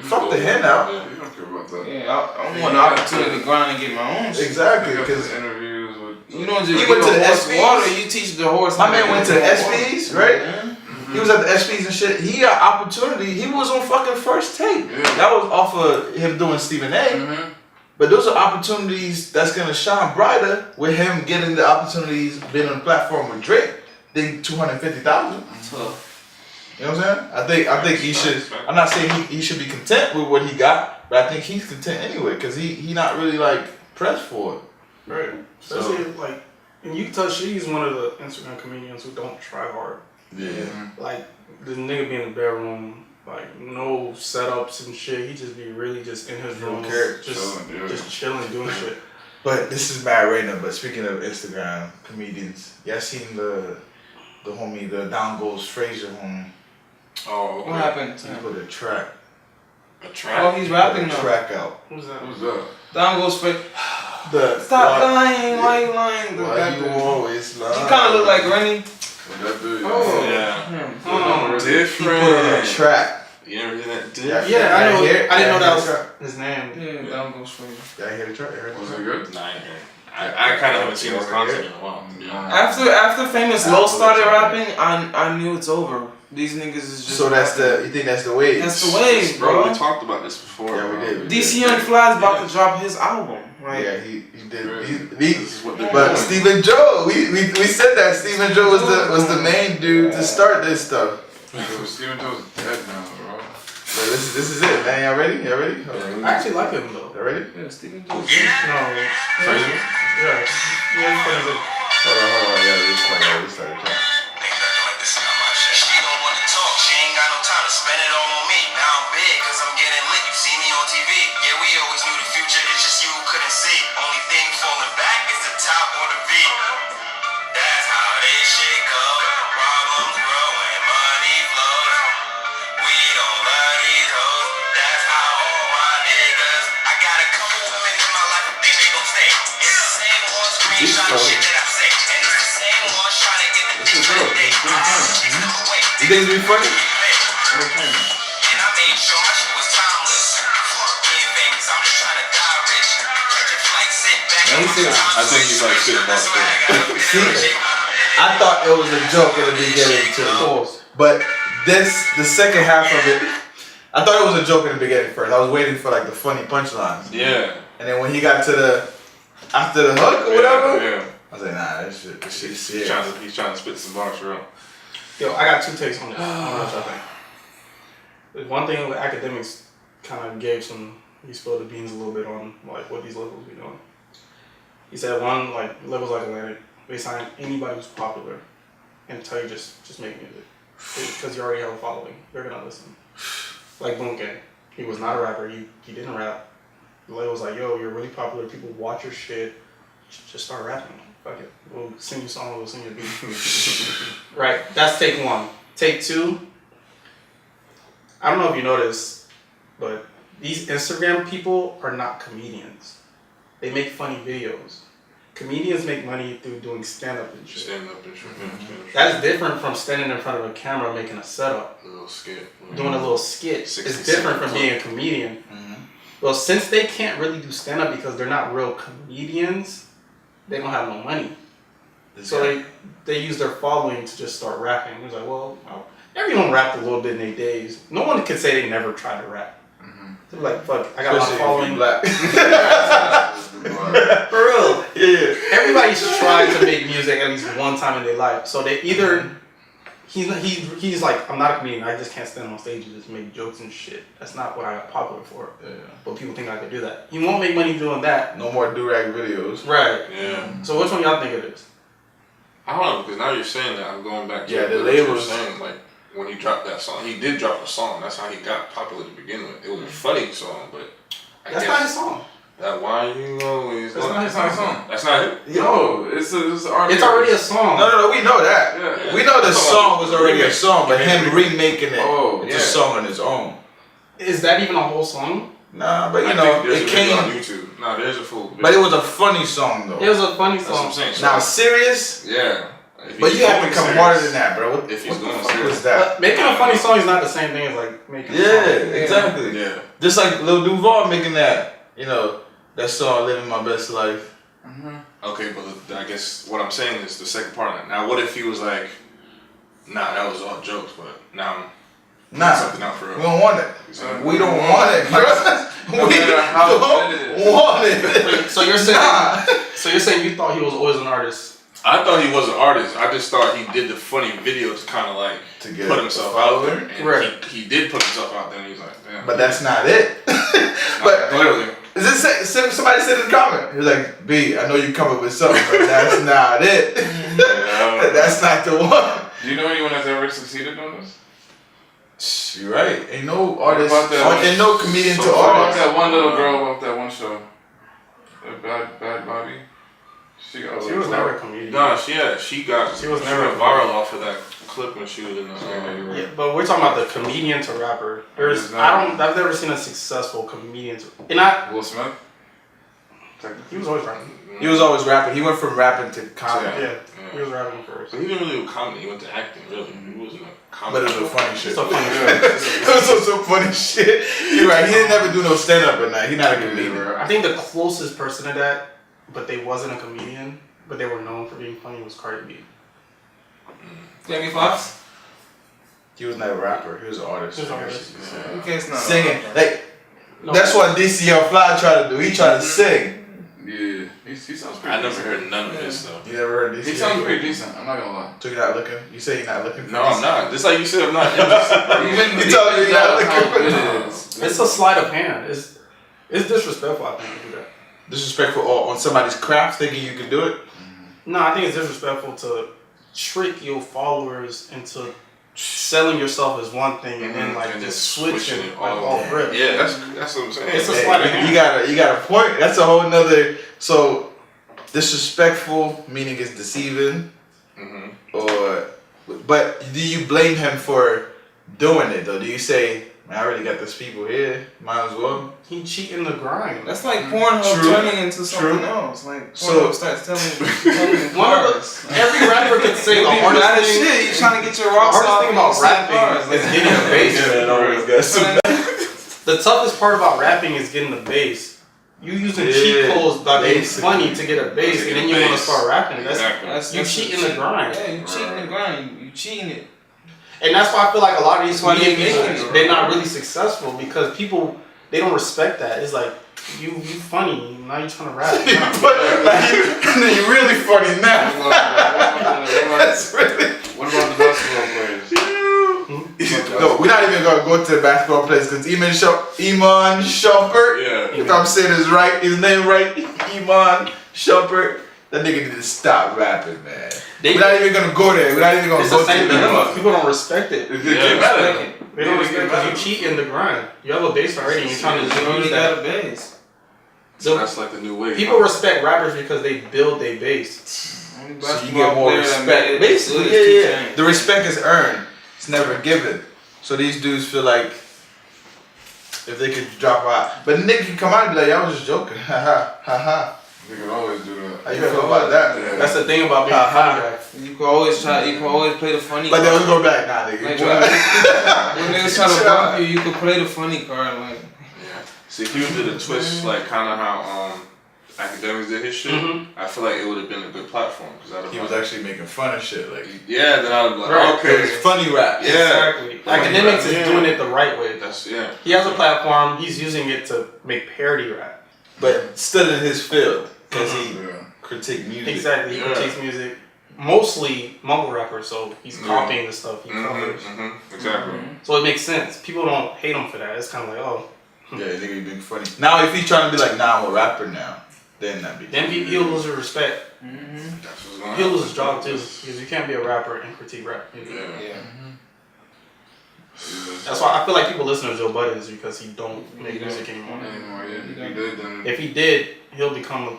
Fuck the handout. You don't care about that. Yeah, I want the opportunity to grind and get my own shit. Exactly, Because because interviews with You don't just He give went to a the horse SPs. water. You teach the horse. My how man to went to drink the water. SPs, right? Mm-hmm. He was at the SPs and shit. He got opportunity. He was on fucking First Take. Yeah. That was off of him doing Stephen A. Mm-hmm. But those are opportunities that's gonna shine brighter with him getting the opportunities being on the platform with Drake than 250,000. Tough. You know what I'm saying? I think he should. I'm not saying he should be content with what he got, but I think he's content anyway because he not really like pressed for it. Right. Especially like, and you can tell she's one of the Instagram comedians who don't try hard. Yeah. Like the nigga be in the bedroom, like no setups and shit. He just be really just in his room, just chilling, doing shit. But this is mad random. But speaking of Instagram comedians, y'all seen the homie, the Down Goes Frazier homie? Oh, okay. What happened? He put a track. A track? Oh, he's rapping Put a now. track out. Who's that? What's up? Down goes for. The Stop lying. Why you lying? Why you always lying? You kind of look like Rennie. What that dude? Oh. Yeah. He Different. put on a track. You ever hear that? Yeah, Different. Yeah, I know. hear it? I didn't know Yeah, that hear was his name. Yeah, down goes for you. Y'all hear the track? Y'all heard the Was track? it good? Nah, I ain't heard it. I kind of haven't seen his content in a while. After Famous Low started rapping, I knew it's over. These niggas is just. So you think that's the wave? That's the wave, Bro, bro. we talked about this before. Yeah, we did. DC Young Fly's about to drop his album. Like, Yeah, he did. This is what they're But doing. Stephen Joe, we said that Stephen Joe was the main dude to start this stuff. Steven Joe's dead now, bro. So this is it, man. Y'all ready? Y'all ready? I actually like him though. Y'all ready? yeah, Stephen No. Jones. Frazier? Yeah. Yeah, he's funny. Hold on. Yeah, restart the track. She don't want to talk, she ain't got no time to spend it all on me. Now I'm big, cause I'm getting lit, you see me on TV. Yeah, we always knew the future, it's just you who couldn't see. Only thing falling back is the top or the beat. That's how this shit goes. Problems grow and money flows. We don't love these hoes, that's how all my niggas. I got a couple women in my life who think they gon' stay. It's the same ones screenshot shit that I say. And it's the same ones trying to get the dick for the day. You think it'd be funny? And I made sure my shit was timeless. Fuck being famous, I'm just trying to die rich. Catch a flight, sit back. I think he's like shit about it. See, I thought it was a joke in the beginning too. But the second half of it, I thought it was a joke in the beginning first. I was waiting for like the funny punchlines. Yeah. And then when he got to after the hook or whatever, Yeah. I was like, nah, this shit is He's serious. trying to spit some bars for real. Yo, I got two takes on this. I don't know what y'all think. There's one thing with academics kind of he spilled the beans a little bit on like what these labels be doing. He said one, like labels like Atlantic, they sign anybody who's popular and tell you just make music. Because you already have a following. They're gonna listen. Like Bunke. He was not a rapper, he didn't rap. The label's like, yo, you're really popular, people watch your shit, just start rapping. Fuck it. We'll sing your song, we'll sing your beat. Right, that's take one. Take two, I don't know if you noticed, but these Instagram people are not comedians. They make funny videos. Comedians make money through doing stand-up and shit. Stand up and shit. That's different from standing in front of a camera making a setup. A little skit. Doing a little skit. 60 It's different from second being a comedian. Mm-hmm. Well, since they can't really do stand-up because they're not real comedians, they don't have no money. So they use their following to just start rapping. It's like, well, everyone rapped a little bit in their days. No one could say they never tried to rap. They're like, fuck, I got a lot of following. Black. For real. Yeah. Everybody's tried to make music at least one time in their life. So they either he's like, I'm not a comedian. I just can't stand on stage and just make jokes and shit. That's not what I got popular for. Yeah. But people think I could do that. You won't make money doing that. No more do-rag videos. Right. Yeah. So which one y'all think it is? I don't know, because now you're saying that, I'm going back to Yeah, the what you were labels- saying, like, when he dropped that song, he did drop a song, that's how he got popular to begin with. It was a funny song, but I That's guess not his song. that Why You Always That's Love- not his song. That's not it? Yo, it's artist. It's already a song. No, we know that. Yeah. We know the song was already a song, but him Yeah. remaking it, Oh, it's yeah. a song on its own. Is that even a whole song? Nah, but I you know, think there's it a video on came. YouTube. Nah, there's a full video. But it was a funny song though. It was a funny That's what I'm song. saying. So, Now serious, yeah. If but he's you have to going come serious- harder than that, bro. What, If he's what going the fuck serious. was that? Making a funny song is not the same thing as like making a Yeah, song. exactly. Yeah. Just like Lil Duval making that, that song "Living My Best Life." Okay, but I guess what I'm saying is the second part of that. Now, what if he was like, nah, that was all jokes, but now Nah, something out for we real. don't want it. We don't want it, bro. We don't want it. So you're saying, so you're saying you thought he was always an artist? I thought he was an artist. I just thought he did the funny video to kind of like To get put himself out there. And Right. he did put himself out there, and he's like, damn. But that's not it. But clearly. somebody said in the comment, he was like, B, I know you come up with something, but that's not it. That's not the one. Do you know anyone that's ever succeeded on this? You're right. Ain't no artist, What about that ain't no comedian to What about artist. that one little girl off that one show? Bad Bobby? She was never a comedian. No, she was never viral off of that clip when she was in the. Yeah, but we're talking about the comedian to rapper. I've never seen a successful comedian to, and Will Smith? he was always rapping. He was always rapping. He went from rapping to comedy. Yeah, he was rapping first. But he didn't really do comedy. He went to acting. Really, he wasn't a comedy. But it was funny shit. So funny shit. It was some funny shit. You're right. He didn't ever do no stand up at night. He's not a comedian. I think the closest person to that, but they wasn't a comedian, but they were known for being funny, was Cardi B. Jamie Foxx? He was not a rapper. He was an artist. He was an artist. Okay, it's not. Singing. Like, No. that's what DCL Fly tried to do. He tried to sing. Yeah, he sounds pretty I never decent. heard none of this though. You never heard He DCL? sounds pretty decent, I'm not gonna lie. So you're not looking? You say you're not looking for No, I'm not. Just like you said, I'm not interested. Even You told me you're not looking how for good it. it is. It's a sleight of hand. It's disrespectful, I think, to do that. disrespectful on somebody's craft, thinking you can do it. No, I think it's disrespectful to trick your followers into selling yourself as one thing and then like And just switching switching it like all off rip. Yeah, that's what I'm saying. It's a Hey, sleight of hand. you got a point. That's a whole nother. So disrespectful meaning is deceiving, or but do you blame him for doing it though? Do you say, man, I already got these people here, might as well? He cheating the grind. That's like Pornhub True. turning into something True. else. Like So- Pornhub starts telling One of cars. the, every rapper could say the Mad hardest as thing. shit. You trying to get your The rocks hardest off thing and about you sell rapping cars. is getting the bass. Yeah, always got some. The toughest part about rapping is getting the bass. You using cheat Yeah, codes by being basically. funny to get a bass, and then you want to start rapping. That's Exactly. you cheating the grind. Yeah, you cheating the grind. You cheating it. And that's why I feel like a lot of these That's why they comedians, making it. they're not really successful because people, they don't respect that. It's like, you funny, now you trying to rap. But like you're really funny now. That's really. What about the basketball players? No, we're not even gonna go to the basketball players because Iman Shumpert. Yeah. If I'm saying his name right, Iman Shumpert. That nigga need to stop rapping, man. We're not even gonna go there. We're not even gonna It's go the same to dilemma. People don't respect it. If Yeah, they get mad at him. They don't respect it because you cheat in the grind. You have a bass already and you're trying to You just already use got that. a base. So that's like the new wave. People respect rappers because they build their bass. Only So you basketball get more player that respect. made it Basically, good is yeah. 2 Chainz. The respect is earned. It's never given. So these dudes feel like if they could drop out, but Nick can come out and be like, "I was just joking." Ha ha ha ha. They can always do that. How you feel about that? Yeah. That's the thing about being a funny guy. You can always try. You can always play the funny. But then card. we go back, nah, nigga. Like, when niggas try to bump you, you can play the funny card. Like Yeah. See, if you did a twist like kind of how Academics did his shit, I feel like it would have been a good platform because He was actually making fun of shit, like yeah. Then I would be like, Right. it was okay, funny rap. yeah. Exactly. Academics is Yeah. doing it the right way. That's yeah. He has a platform. He's using it to make parody rap. But still in his field because he Yeah. critique music. Exactly. He Yeah. critiques music. Mostly mumble rapper, so he's Yeah. copying the stuff he covers. Exactly. So it makes sense. People don't hate him for that. It's kind of like, oh, Yeah, nigga be being funny. Now if he's trying to be like, nah, I'm a rapper now, then that'd be. then he'll lose his respect. That's what's going on. He'll lose his job too because you can't be a rapper and critique rap. Yeah. That's why I feel like people listen to Joe Budden is because he don't make music anymore. Anymore, yeah. If he did, then If he did, he'll become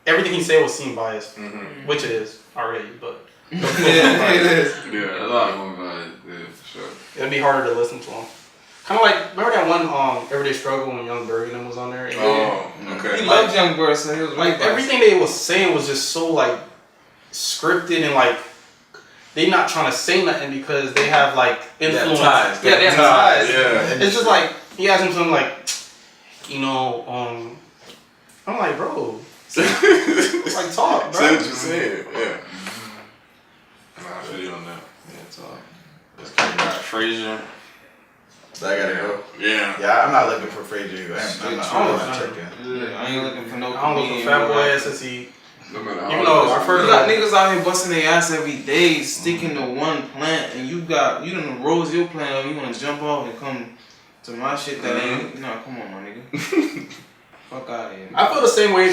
everything he said was seen biased, which it is already. But yeah, it is. yeah, a lot more about it. Yeah, for sure. it'll be harder to listen to him. Kind of like remember that one Everyday Struggle when Young Bergen was on there. And Oh, He okay. loved Young Bird, so he was like everything they was saying was just so like scripted and like they not trying to say nothing because they have like influence. ties. Yeah, they have ties. Yeah. It's just like he asked him something like, you know, I'm like, bro, Like talk, bro. Say what you said. Yeah. Nah, I feel you on that. Yeah, talk. Let's keep that. Frazier. So I gotta go. Yeah. Yeah, I'm not looking for Frazier either. I'm not checking. Yeah, I ain't looking for no. I don't look for Fat Boy SSE. No matter how. Even though I've heard You got niggas out here busting their ass every day, sticking to one plant, and you done rose your plant up. You wanna jump off and come to my shit that ain't. Nah, come on, my nigga. Fuck out of here. I feel the same way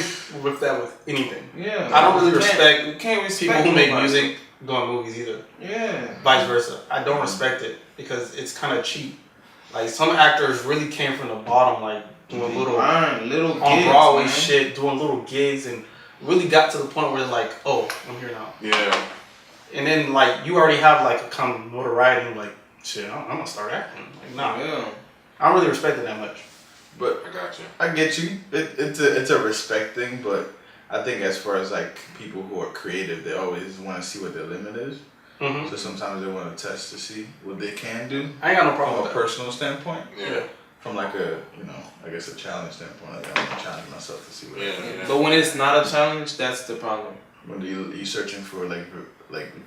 with that with anything. Yeah. I don't really respect We can't respect people who make nobody. music doing movies either. Yeah. Vice versa. I don't respect it because it's kind of cheap. Like some actors really came from the bottom, like doing little on gigs, Broadway shit, doing little gigs, and really got to the point where they're like, oh, I'm here now. Yeah. And then like you already have like a kind of notoriety, and like shit, I'm gonna start acting. Like nah, Yeah. I don't really respect it that much. But I got you. I get you. It's a respect thing, but I think as far as like people who are creative, they always want to see what their limit is. Mm-hmm. So sometimes they want to test to see what they can do I ain't got no problem from a with that. personal standpoint. Yeah. From like a, I guess a challenge standpoint, like I want to challenge myself to see what I Yeah. can do. Yeah. But when it's not a challenge, that's the problem. When you searching for like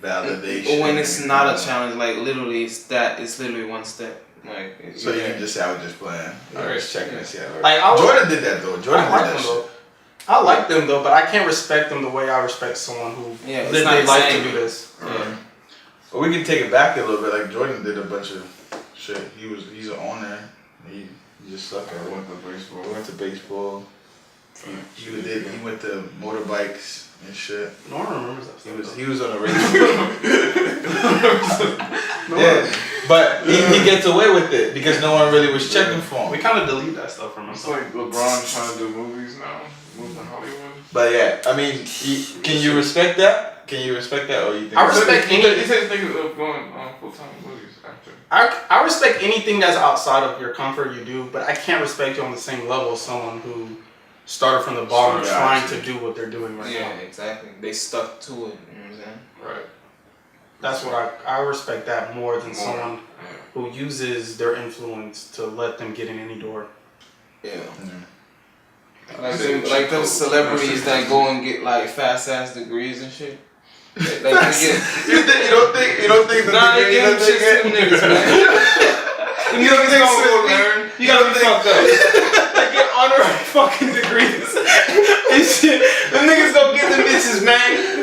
validation. Or when it's not a challenge, like literally, it's literally one step. Like, So you can just say I was just playing. I was just checking to see how it works. Like, I was- Jordan did that though. Jordan I did like that them shit. though. I like them though, but I can't respect them the way I respect someone who Yeah, it's lived not their the life same. to do this. Yeah. Well, we can take it back a little bit. Like Jordan did a bunch of shit. He's an owner. He just sucked at it. He went to baseball. He went to motorbikes and shit. No one remembers that stuff. He was on a race. Yeah, but he gets away with it because no one really was checking for We him. kind of delete that stuff from us. It's like LeBron trying to do movies now, move to Hollywood. But yeah, I mean, can you respect that? Can you respect that, or you think? I respect He any. said he's thinking of going full-time movies after. I respect anything that's outside of your comfort you do, but I can't respect you on the same level as someone who started from the bottom trying to do what they're doing right Yeah, now. exactly. They stuck to it. You know what I'm saying? Right. That's what I respect that more than More. someone who uses their influence to let them get in any door. Yeah. Yeah. Like those celebrities that go and get like fast ass degrees and shit. Like they get. You don't think Nah, they give them shit to them niggas, man. Them niggas don't go learn. You gotta be fucked up. They get honorary fucking degrees and shit. Them niggas go get them bitches, man.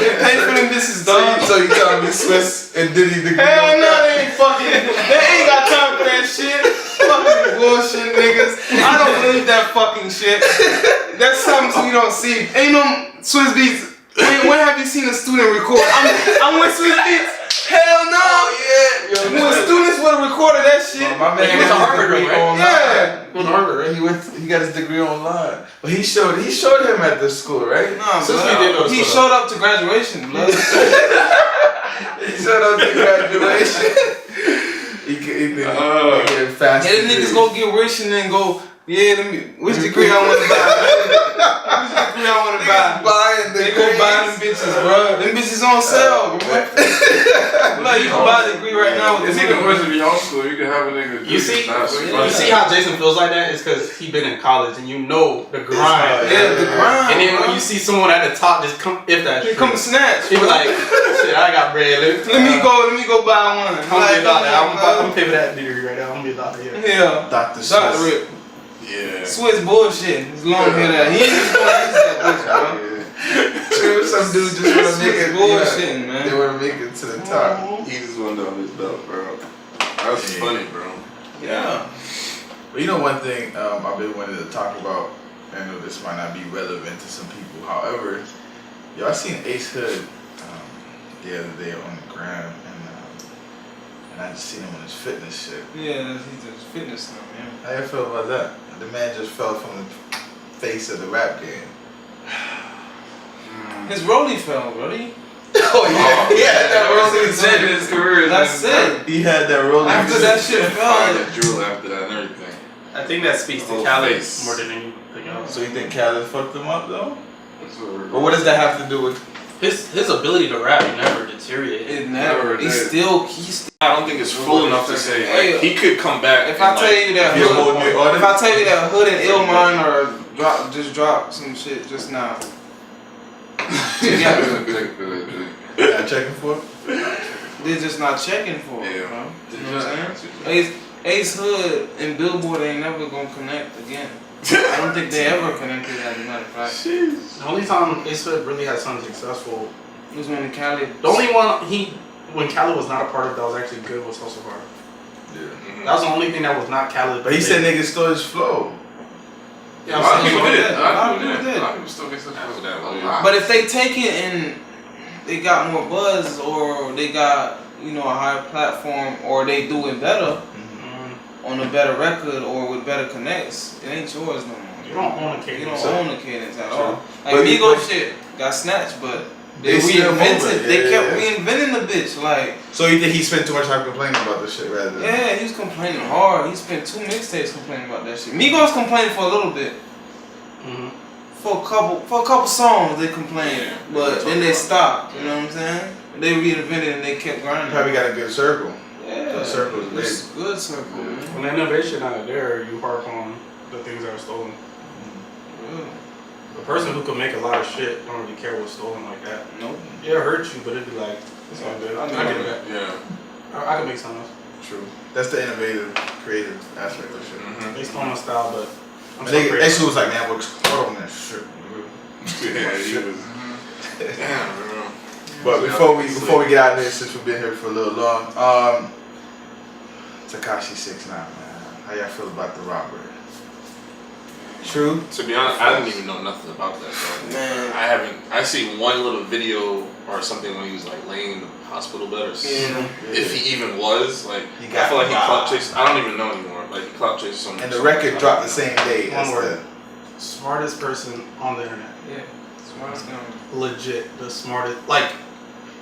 They pay for them bitches, dog. So you telling me Swiss and Diddy the Hell no, they ain't fucking. They ain't got time for that shit. Fucking bullshit, niggas. I don't believe that fucking shit. That's something you don't see. Ain't no Swiss Beats. When have you seen a student record? I'm with Swiss Beats. Hell no. Yeah. When students would have recorded that shit. My man He went to got his Harvard, degree right? online. Yeah. He went to Harvard, right? He got his degree online. But he showed him at the school, right? Nah, Since blood. we did go to He school. showed up to graduation, blood. He showed up to graduation. he get fast. Yeah, them niggas go get rich and then go, which degree I want to buy? Which degree I want to buy? buying They go buy them bitches, bro. Them bitches on sale, bro. Like, you can buy a degree right now with It's the even worse nigga. if you're homeschool. You can have a nigga. You see, Yeah. you see how Jason feels like that? It's because he been in college and you know the grind. Yeah, the grind. And then when you see someone at the top just come, if that's Here true, come snatch. he be like, shit, I got bread. Let me go buy one. I'm gonna be a doctor. I'm Like, gonna pay for that degree right now. I'm gonna be a doctor. Yeah. yeah. Dr. Dr. Swiss. Rip. Yeah. Swiss bullshit. His long hair that. He ain't just going to that bullshit, bro. True, some dudes just want to make it. Bullshitting, man. They want to make it to the top. He just went down his belt, bro. That's funny, bro. Yeah. But you know one thing I've been wanting to talk about. I know this might not be relevant to some people. However, I seen Ace Hood the other day on the gram, and I just seen him on his fitness shit. Yeah, he's just fitness now, man. How you feel about that? The man just fell from the face of the rap game. His rollie fell, buddy. Oh yeah, he had that rolling. He's in his career. That's it. He had that rolling. After that shit Find fell. that jewel after that and everything. I think that speaks to Whole Khaled face. more than anything else. So you think Khaled fucked him up though? That's what we're But what does that have to do with? His ability to rap never deteriorated. It never. He's did. still. I don't think it's full enough to say Hey, like, he could come back. If I tell you that Be a Hood, motivated artist? if I tell you that Hood and Illmind are just dropped some shit just now. Yeah, checking for it. They're just not checking for it, Yeah. bro. You know what I'm saying? Ace Hood and Billboard ain't never gonna connect again. I don't think they ever connected, as a matter of fact. The only time Ace Hood really had something successful, It was when Cali. the only one when Khaled was not a part of that was actually good was Hustle Hard. Yeah. That was the only thing that was not Khaled. But he said niggas stole his flow. Yeah, A lot of I'm people saying- did. A lot of people did. A lot of people still get such After that, a well, lot. But if they take it and they got more buzz, or they got a higher platform, or they do it better on a better record or with better connects, it ain't yours no more. You don't own a You cadence. don't own the cadence at all. Like But Migos shit got snatched, but they still moving. reinvented. They Yeah, kept yeah. reinventing the bitch. Like, So you think he spent too much time complaining about this shit rather than? yeah, he was complaining hard. He spent 2 mixtapes complaining about that shit. Migos complained for a little bit. Mm-hmm. For a couple songs they complained, Yeah, but then they stopped. You know what I'm saying? They reinvented and they kept grinding. Probably got a good circle. Yeah, The circle is big. it's good circle, man. When the innovation out of there, you harp on the things that are stolen. Yeah. The person who could make a lot of shit don't really care what's stolen like that. Nope. Yeah, it hurts you, but it'd be like, it's all good. I get it back. Yeah. I can make something else. True. That's the innovative, creative aspect of shit. Mm-hmm. They stole my style, but I'm so They creative. was like, man, we're on that shit. Yeah, he was. Damn, bro. But before we get out of here, since we've been here for a little long, Tekashi 6ix9ine, man, how y'all feel about the robbery? True. To be honest, I didn't even know nothing about that, bro. Man. I seen one little video or something when he was like laying in the hospital bed or something. Yeah. If he even was, like, He I got feel like he robbed. clout chased. I don't even know anymore. Like, he clout chased someone. And the record dropped the same day as One word. the. Smartest person on the internet. Yeah. Smartest guy. Legit, the smartest. Like,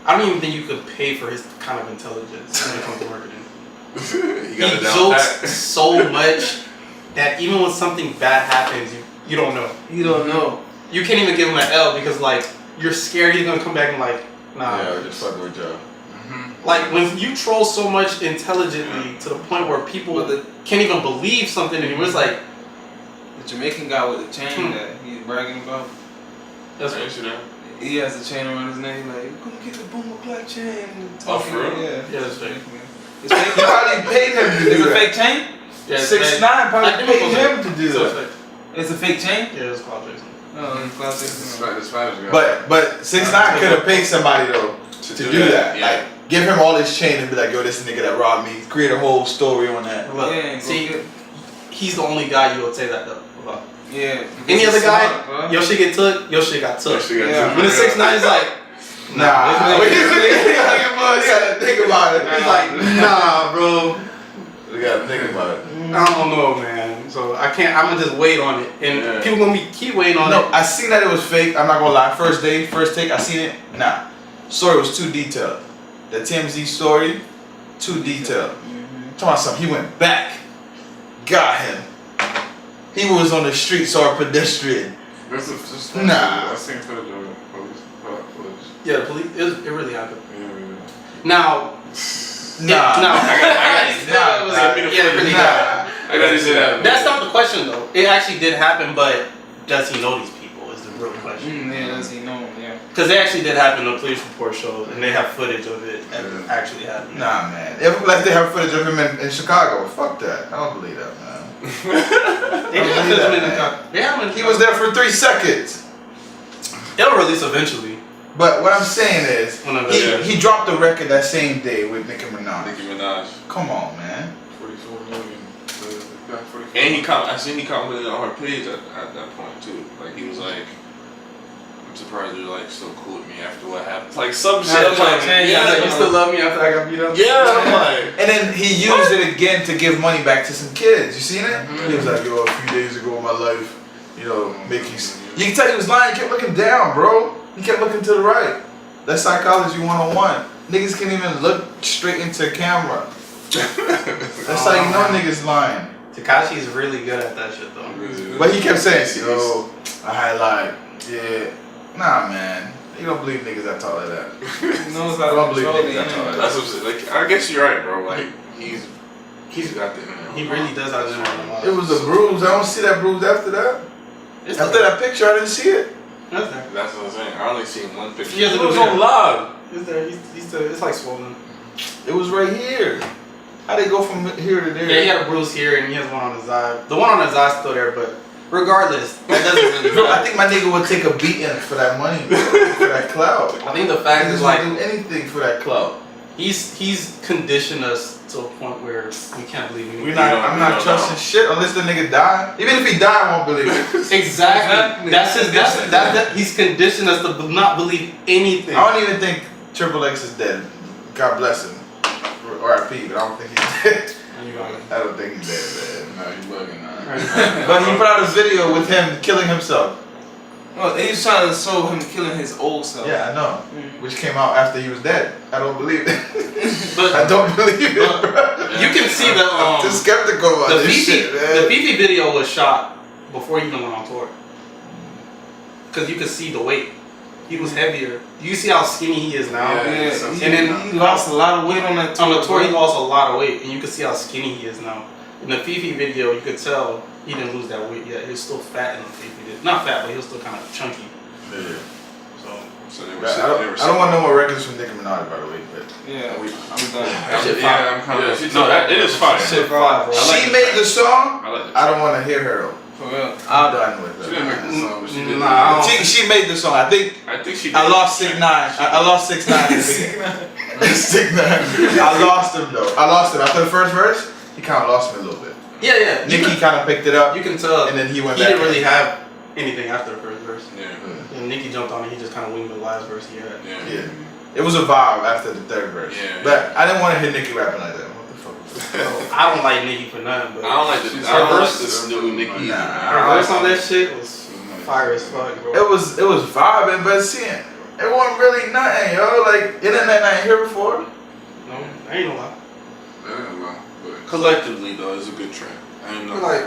I don't even think you could pay for his kind of intelligence when it comes to marketing. he got it He down jokes pat. so much that even when something bad happens, you don't know. You don't know. You can't even give him an L because like you're scared he's gonna come back and like, nah. Yeah, just fucking with y'all. Like when you troll so much intelligently to the point where people can't even believe something anymore, it's like The Jamaican guy with the chain that he's bragging about. that's Ain't you there? He has a chain around his neck, like, come get the Boomer Black chain. Oh, for real? Yeah. Yeah, it's fake. It's fake. He probably paid him to It's do a that. fake chain? yeah, it's 6ix9ine fake. probably I think paid it was him to do So it's that. fake. It's a fake chain? Yeah, it's called Jason. Oh, it's classic. The Spanish guy. But 6ix9ine could have paid somebody though to do that. Yeah. Like give him all his chain and be like, yo, this nigga that robbed me. Create a whole story on that. Look, Yeah, and go see, get- he's the only guy you would say that though about. Yeah. Any other He's guy, smart, bro. your shit get took, your shit got took. Yeah. When the 6ix9ine is like, Nah, Wait, you gotta think about it. he's like, nah, bro. You gotta think about it. I don't know, man. So I can't. I'm gonna just wait on it, and Yeah. people gonna keep waiting on No, it. I seen that it was fake. I'm not gonna lie. First take, I seen it. Nah, story was too detailed. The TMZ story, too detailed. Talking about something. He went back, got him. He was on the street, saw a pedestrian. Nah. I seen footage of it. Footage. Yeah, the police. It really happened. Yeah. Now, Nah. no, Nah, yeah, it really nah. happened. I gotta see that. That's not the question though. It actually did happen, but does he know these people? Is the real question. Yeah, does he know? Yeah. Because they actually did happen. The police report shows, and they have footage of it actually happening. Nah, man. If like they have footage of him in Chicago, fuck that. I don't believe that, man. They did have believe footage that, of it. They have. He was there for 3 seconds. They'll release eventually. But what I'm saying is, One of he dropped the record that same day with Nicki Minaj. Nicki Minaj. Come on, man. 44 million. And I seen he commented on her page at that point too. Like he was like, I'm surprised you're like so cool with me after what happened. Like some shit. I'm like, yeah, You still love me after I got beat up? yeah. I'm like, And then he used it again to give money back to some kids. You seen it? He was like, yo, a few days ago in my life, you know, You can tell he was lying. He kept looking down, bro. He kept looking to the right. That's psychology 101. Niggas can't even look straight into camera. That's how you know niggas lying. Tekashi is really good at that shit though. But he kept saying, yo, I highlight. Yeah. Nah, man. You don't believe niggas that talk like that. He knows I how don't to believe control niggas the that talk like internet. that's what I'm saying. Like I guess you're right, bro. Like he's got the internet. He really does have the internet. It was a bruise. I don't see that bruise after that. After that picture, I didn't see it. That's there. That's what I'm saying. I only seen one picture. He has a It was video. on live. It's there. He's still, it's like swollen. It was right here. How they go from here to there? Yeah, he had a bruise here and he has one on his eye. The one on his eye's still there, but regardless, that doesn't really Bro, matter. I think my nigga would take a beating for that money, bro, for that clout. I think the fact Niggas is like like do anything for that clout. he's conditioned us to a point where we can't believe anything. I'm not trusting shit unless the nigga die. Even if he die, I won't believe it. Exactly. That's his. He's conditioned us to not believe anything. I don't even think Triple X is dead. God bless him. R.I.P. But I don't think he's dead. I don't think he's dead, man. No, you bugging now. But he put out a video with him killing himself. Well, he's trying to show him killing his old self. Yeah, I know. Which came out after he was dead. I don't believe it. But I don't believe it, bro. you can see the I'm just skeptical about the this shit, man. The Fifi video was shot before he even went on tour. Cause you could see the weight. He was heavier. You see how skinny he is now. Yeah, And then he lost a lot of weight on that tour. on the tour, he lost a lot of weight, and you could see how skinny he is now. In the Fifi video, you could tell he didn't lose that weight yet. He was still fat in the Fifi video. Not fat, but he was still kind of chunky. Yeah. So they were But sick. I don't want no more records from Nicki Minaj, by the way. But Yeah, I'm done. That shit fire. Yeah, I'm kind of. No, that it is fire. Shit fire, bro. she made the song. I like it. I don't want to hear her though. For real. I'm done with She didn't her. make the song, but she did. Nah, I don't- She made the song. I think I think she. I did. lost 6'9". I lost 6'9". in the beginning. 6'9". I lost him though. I lost him after the first verse. He kind of lost me a little bit. Yeah, yeah. Nicki kind of picked it up, You can tell. and then he went He back. didn't really have anything after the first verse. Yeah. And Nicki jumped on it. He just kind of winged the last verse he had. Yeah. Yeah, it was a vibe after the third verse. Yeah. But I didn't want to hear Nicki rapping like that. What the fuck? Was that? I don't like Nicki for nothing, but I don't like the. She's I don't like reverse- this new Nicki. Nah. her verse on that shit was fire as fuck, bro. It was vibing, but seeing it wasn't really nothing, yo. Like internet I ain't here before. No, I ain't gonna lie. But Collectively though, it's a good track. I ain't know. Like-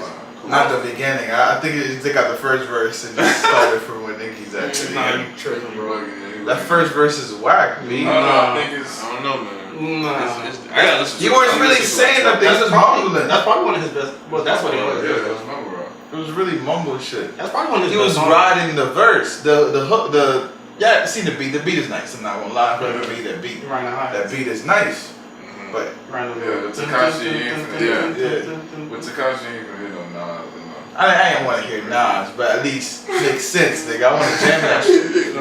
Not the beginning. I think they got the first verse and just started from when Nicki's at. Nah, you tripping, you bro. bugging. That first verse is whack, B. No, I think it's. I don't know, man. Nah. I gotta listen to You it. weren't I'm really listening to saying it. nothing. That's It was probably mumbling. one of his best. Well, that's what he was. Yeah, that's my bro. It was really mumble shit. That's probably one of his He was best songs. riding the verse, the hook, yeah. See the beat. The beat is nice. I'm not gonna lie. Whoever made that beat, You're riding the high. that beat is nice. Mhm. But Riding the Yeah, the Tekashi ain't Yeah. With Tekashi, ain't gonna hit on Nas. I ain't want to hear Nas, but at least make sense, nigga. I want to jam that shit.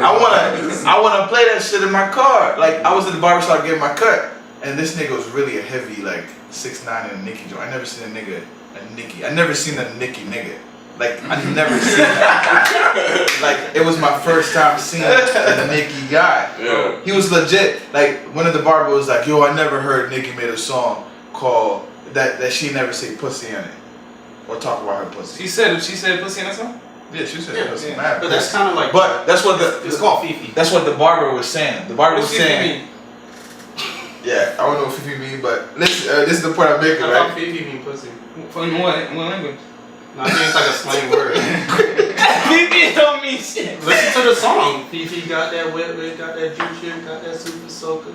I wanna play that shit in my car. Like I was at the barbershop getting my cut, and this nigga was really a heavy, like 6'9" in a Nicki joint. I never seen a Nicki. I never seen a Nicki nigga. Like I never seen that. Like it was my first time seeing a Nicki guy. Yeah. He was legit. Like one of the barbers was like, "Yo, I never heard Nicki made a song called that she never say pussy in it, or talk about her pussy." She said pussy in that song? Yeah, she said Yeah, pussy. yeah. Mad But that's pussy. kind of like. But that's what It's called Fifi. that's what the barber was saying. The barber was What's Fifi saying, mean? yeah, I don't know what Fifi mean, but listen, this is the point I'm making, I thought right? Fifi mean pussy. In what language? No, I think it's like a slang word. Fifi don't mean shit. Listen to the song. Fifi got that wet, got that juice, got that super soaker.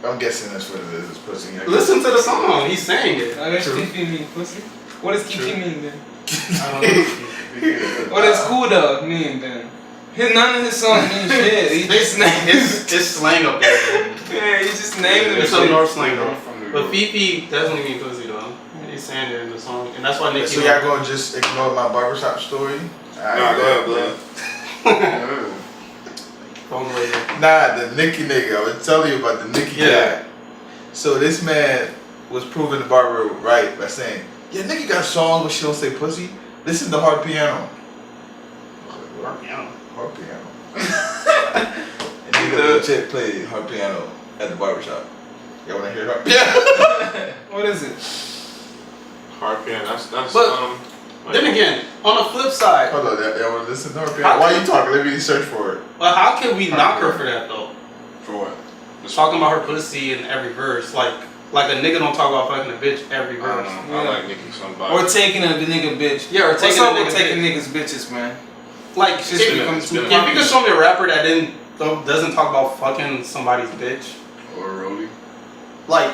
I'm guessing that's what it is. It's pussy. Listen to the song. He's saying it. I guess True. Fifi mean pussy. What does Kiki mean then? I don't know. What does cool dog mean then? None of his songs mean shit. He just named It's slang up there. Yeah, he just named them It's shit. a North slang though. From New But York. Fifi definitely mean pussy though. He's saying it in the song, and that's why Nicki. So y'all gonna just ignore my barbershop story? Nah, go ahead. Nah, the Nicki nigga. I was telling you about the Nicki Yeah. guy. So this man was proving the barber right by saying, "Yeah, Nicki got songs where she don't say pussy. Listen to hard piano." Hard piano. Hard piano. And nigga legit played hard piano at the barbershop. Y'all wanna hear hard piano? What is it? Hard piano. That's But- Then again, on the flip side, Hold on, y'all wanna listen to hard piano? Why you talking? Let me search for it. but how can we knock her for that though? For what? Talking about her pussy in every verse, like a nigga don't talk about fucking a bitch every I don't verse. know. I Yeah. like Nicki somebody. Or taking a nigga bitch. Yeah, or What's taking up a with nigga taking bitch. niggas bitches, man? Like, It's if, just if become it's too been- you popular. could show me a rapper that doesn't talk about fucking somebody's bitch, Or Rolly. like,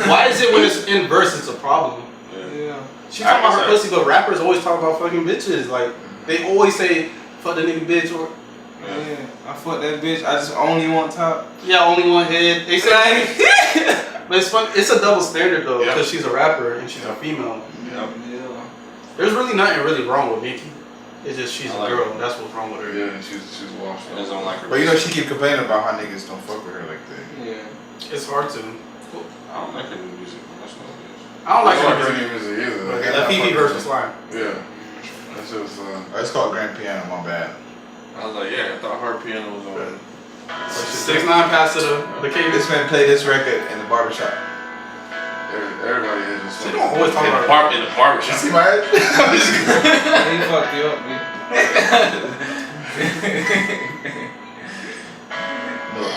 why is it when it's in verse it's a problem? Yeah. Yeah. She talking about her I guess pussy, but rappers always talk about fucking bitches. Like, They always say, fuck the nigga bitch or Yeah, I fuck that bitch. I just only want top. yeah, only one head. They say but it's fun. It's a double standard though, Yeah. because she's a rapper and she's a female. Yeah. There's really nothing really wrong with Nicki. It's just she's I a like girl. That's what's wrong with her. Yeah, she's washed I up. just don't like her. But you know, she keep complaining about how niggas don't fuck with her like that. Yeah. It's hard to. I don't like her new music. That's what it is. I don't like I don't her. like her music either. Like, That Phoebe versus Slime. yeah. That shit was It's called Grand Piano. My bad. I was like, yeah, I thought her piano was on. 6ix9ine passed to the king. This man played this record in the barbershop. everybody is just. She don't always talk In about the You barbershop. see my head? He fucked you up, man. No.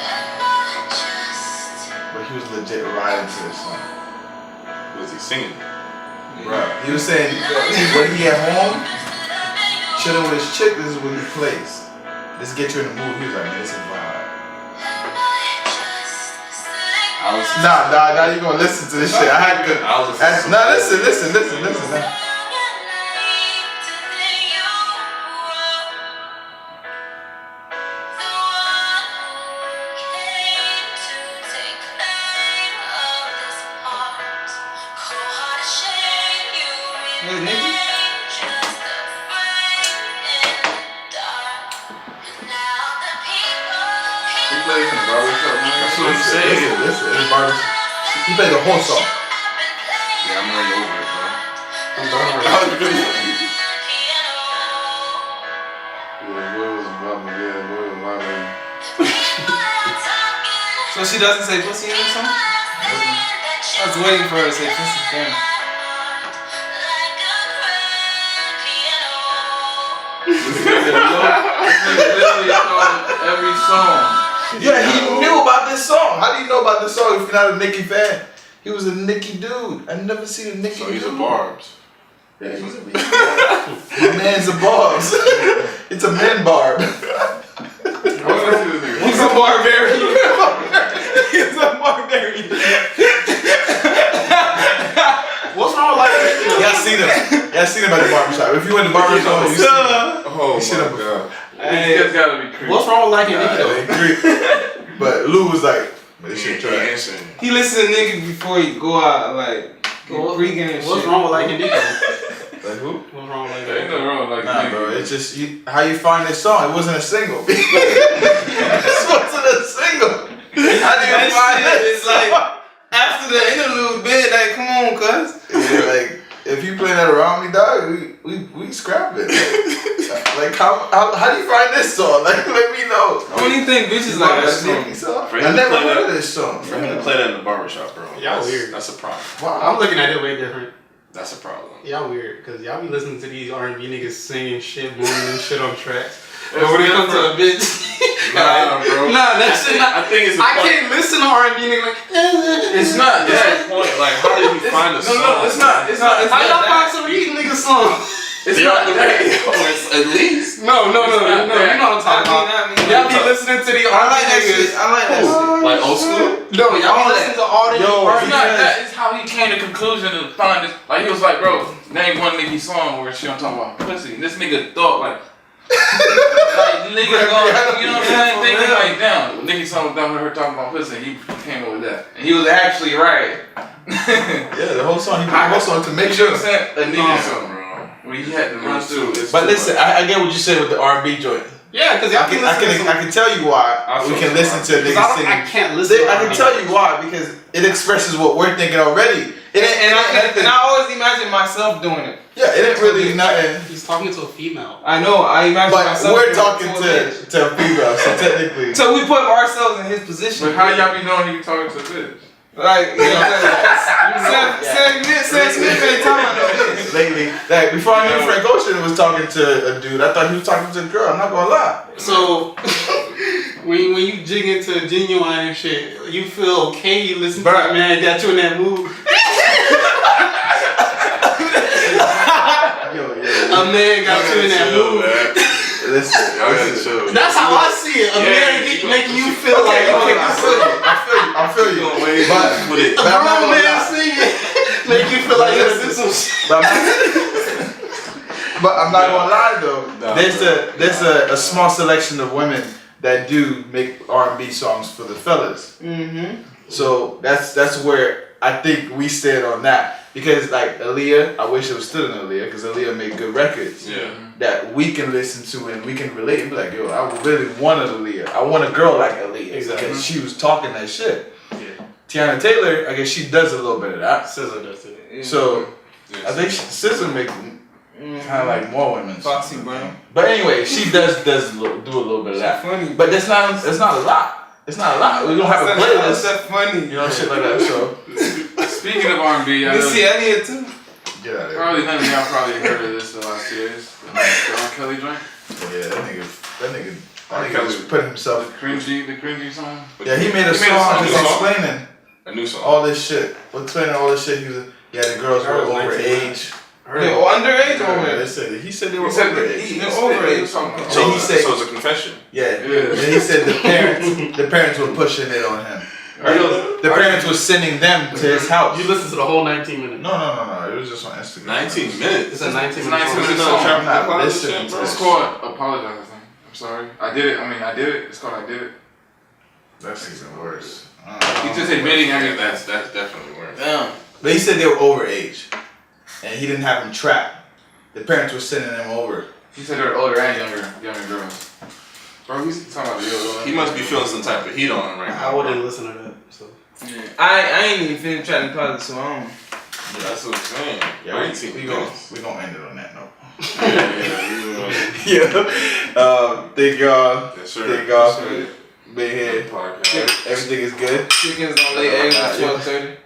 But he was legit riding to this song. Was he singing? Right. He was saying when he at home, chilling with his chick, this is what he plays. This get you in the mood. He was like, man, this is vibe. Nah, you gonna listen to this shit. I had to. I was listening. Nah, listen. Nah. Hey, nigga. He plays in the barbershop, man. That's what he said. Listen. It's barbershop. He played the whole song. Yeah, I'm already over it, bro. I'm done. Yeah, Will was about me. Yeah, Will was my lady. So she doesn't say pussy in the song? I was waiting for her to say pussy. Damn. Literally on every song. Yeah, he knew about this song. How do you know about this song if you're not a Nicki fan? He was a Nicki dude. I never seen a Nicki So dude. he's a Barbs. Yeah, he's a My man's a Barbs. It's a man barb. He's a barbarian. He's a barbarian. What's wrong with like Y'all seen him at the barbershop. If you went to the barbershop, you seen him. Oh You should have- my god. Hey. This gotta be creepy. what's wrong with liking Nicki Nah, though? they agree. But Lou was like, man, this shit trash. Dancing. He listen to niggas before he go out, like, What- freaking and What's shit. wrong with liking Nicki? Like who? What's wrong with liking There ain't Nicki? nothing wrong with like Nah, nigga. bro. It's just how you find this song. It wasn't a single. This wasn't a single. How do you find That shit this? is like, after the interlude bit, like, come on, cuz. Yeah, like if you play that around me, dog, we scrap it. Like how do you find this song? Like let me know. I don't even think bitches like that song. Nicki song? For him I to never play heard that- of this song. For him to play that in the barbershop, bro. Y'all that's, weird. That's a problem. I'm Wow. looking at it way different. That's a problem. Y'all weird, cause y'all be listening to these R&B niggas singing shit, moving and shit on tracks. But when it comes to a bitch, Nah, bro. nah, that shit not. I think it's a I point. can't listen to R&B niggas like. It's not It's that. a point. Like, how did he find a song? No, it's not. It's not. It's How not y'all that. find some reading niggas song? It's They're not on the that. radio. At least. No, not you that. know what I'm talking about. Y'all be listening to the I R&B like that shit. niggas. I like that shit. Like old school? No, y'all be listening to all the Yo, It's R&B not niggas. that. It's how he came to conclusion to find this. Like he was like, bro, name one Nicki song where she don't talk about pussy. And this nigga thought like nigga going, you know what I'm saying? Thinking like, damn, Nicki song without her talking about pussy. He came up with that, and he was actually right. Yeah, the whole song. He put the whole song to make Make sure sure. to a Nicki song, bro. When he had to run through. But listen, I get what you said with the R&B joint. Yeah, cause y'all be listening to I can tell you why we can listen to niggas I singing. can't listen to I can R&B. tell you why because it expresses what we're thinking already. And I always imagine myself doing it. Yeah, it ain't really nothing. He's talking to a female. I know. I imagine But myself. we're doing it talking a bitch. to a female, so technically. So we put ourselves in his position. But how y'all be knowing he talking to a bitch? Like, you know, Sam Smith ain't talking about no bitch. Lately, like before I knew Frank Ocean was talking to a dude, I thought he was talking to a girl. I'm not gonna lie. So when you jig into genuine and shit, you feel okay. You listen to Bruh. it, man. Got you in that mood. A man got you in that mood. Listen, Y'all gotta chill. That's how I see it. A man making you feel like okay, okay, I feel you. Wait, But with it. a I'm not grown gonna man lie. singing make you feel like you done did some shit. But But I'm not gonna lie though. Nah, There's a small selection of women that do make R&B songs for the fellas. Mm-hmm. So that's where I think we stand on that. Because like Aaliyah, I wish it was still in Aaliyah because Aaliyah made good records that we can listen to and we can relate and be like, yo, I really want an Aaliyah. I want a girl like Aaliyah because she was talking that shit. Yeah. Tiana Taylor, I guess she does a little bit of that. SZA does it. So I think SZA makes kind of like more women. Foxy Brown. But anyway, she does do a little bit of that. Funny. But that's not a lot. It's not a lot. We don't have a playlist. That's funny. You know, shit like that. So Speaking of R&B, I know Missy Elliott too. get out of here. probably none of y'all probably heard of this the last 2 days. The R. Kelly joint, Yeah, that nigga R. was Kelly. putting the himself. cringy song. Yeah, he made a He made a song song. just explaining A new song. all this shit. Explaining all this shit. The girls were Girls, overage. They're underage Yeah, or they said he said they were He said that overage. They're overage. So, Then he said- so it's a confession. Yeah. Yeah. Then he said the parents were pushing it on him. The parents were sending them to his house. You listen to the whole 19 minutes. No. It was just on Instagram. 19 minutes. It's a 19 It's a minute 19 song. minute Another song. trap I'm not hip hop listening, shit, bro. It's called Apologize, I think. I'm sorry. I did it. It's called I Did It. That's even worse. He just admitting Yeah, everything. that's definitely worse. Damn. But he said they were overage, and he didn't have them trapped. The parents were sending them over. He said they're older and younger girls. Bro, he's talking about the He must be feeling some type of heat on him right now. I wouldn't listen to that. So. I ain't even finished trying to call it, so I don't. That's what I'm saying. Yeah, 19 we minutes. gonna end it on that note. Yeah. Thank y'all. Yes, sir. Thank y'all Yes, for sir. being here. Podcast. Everything is good. Chickens don't lay eggs at 12:30.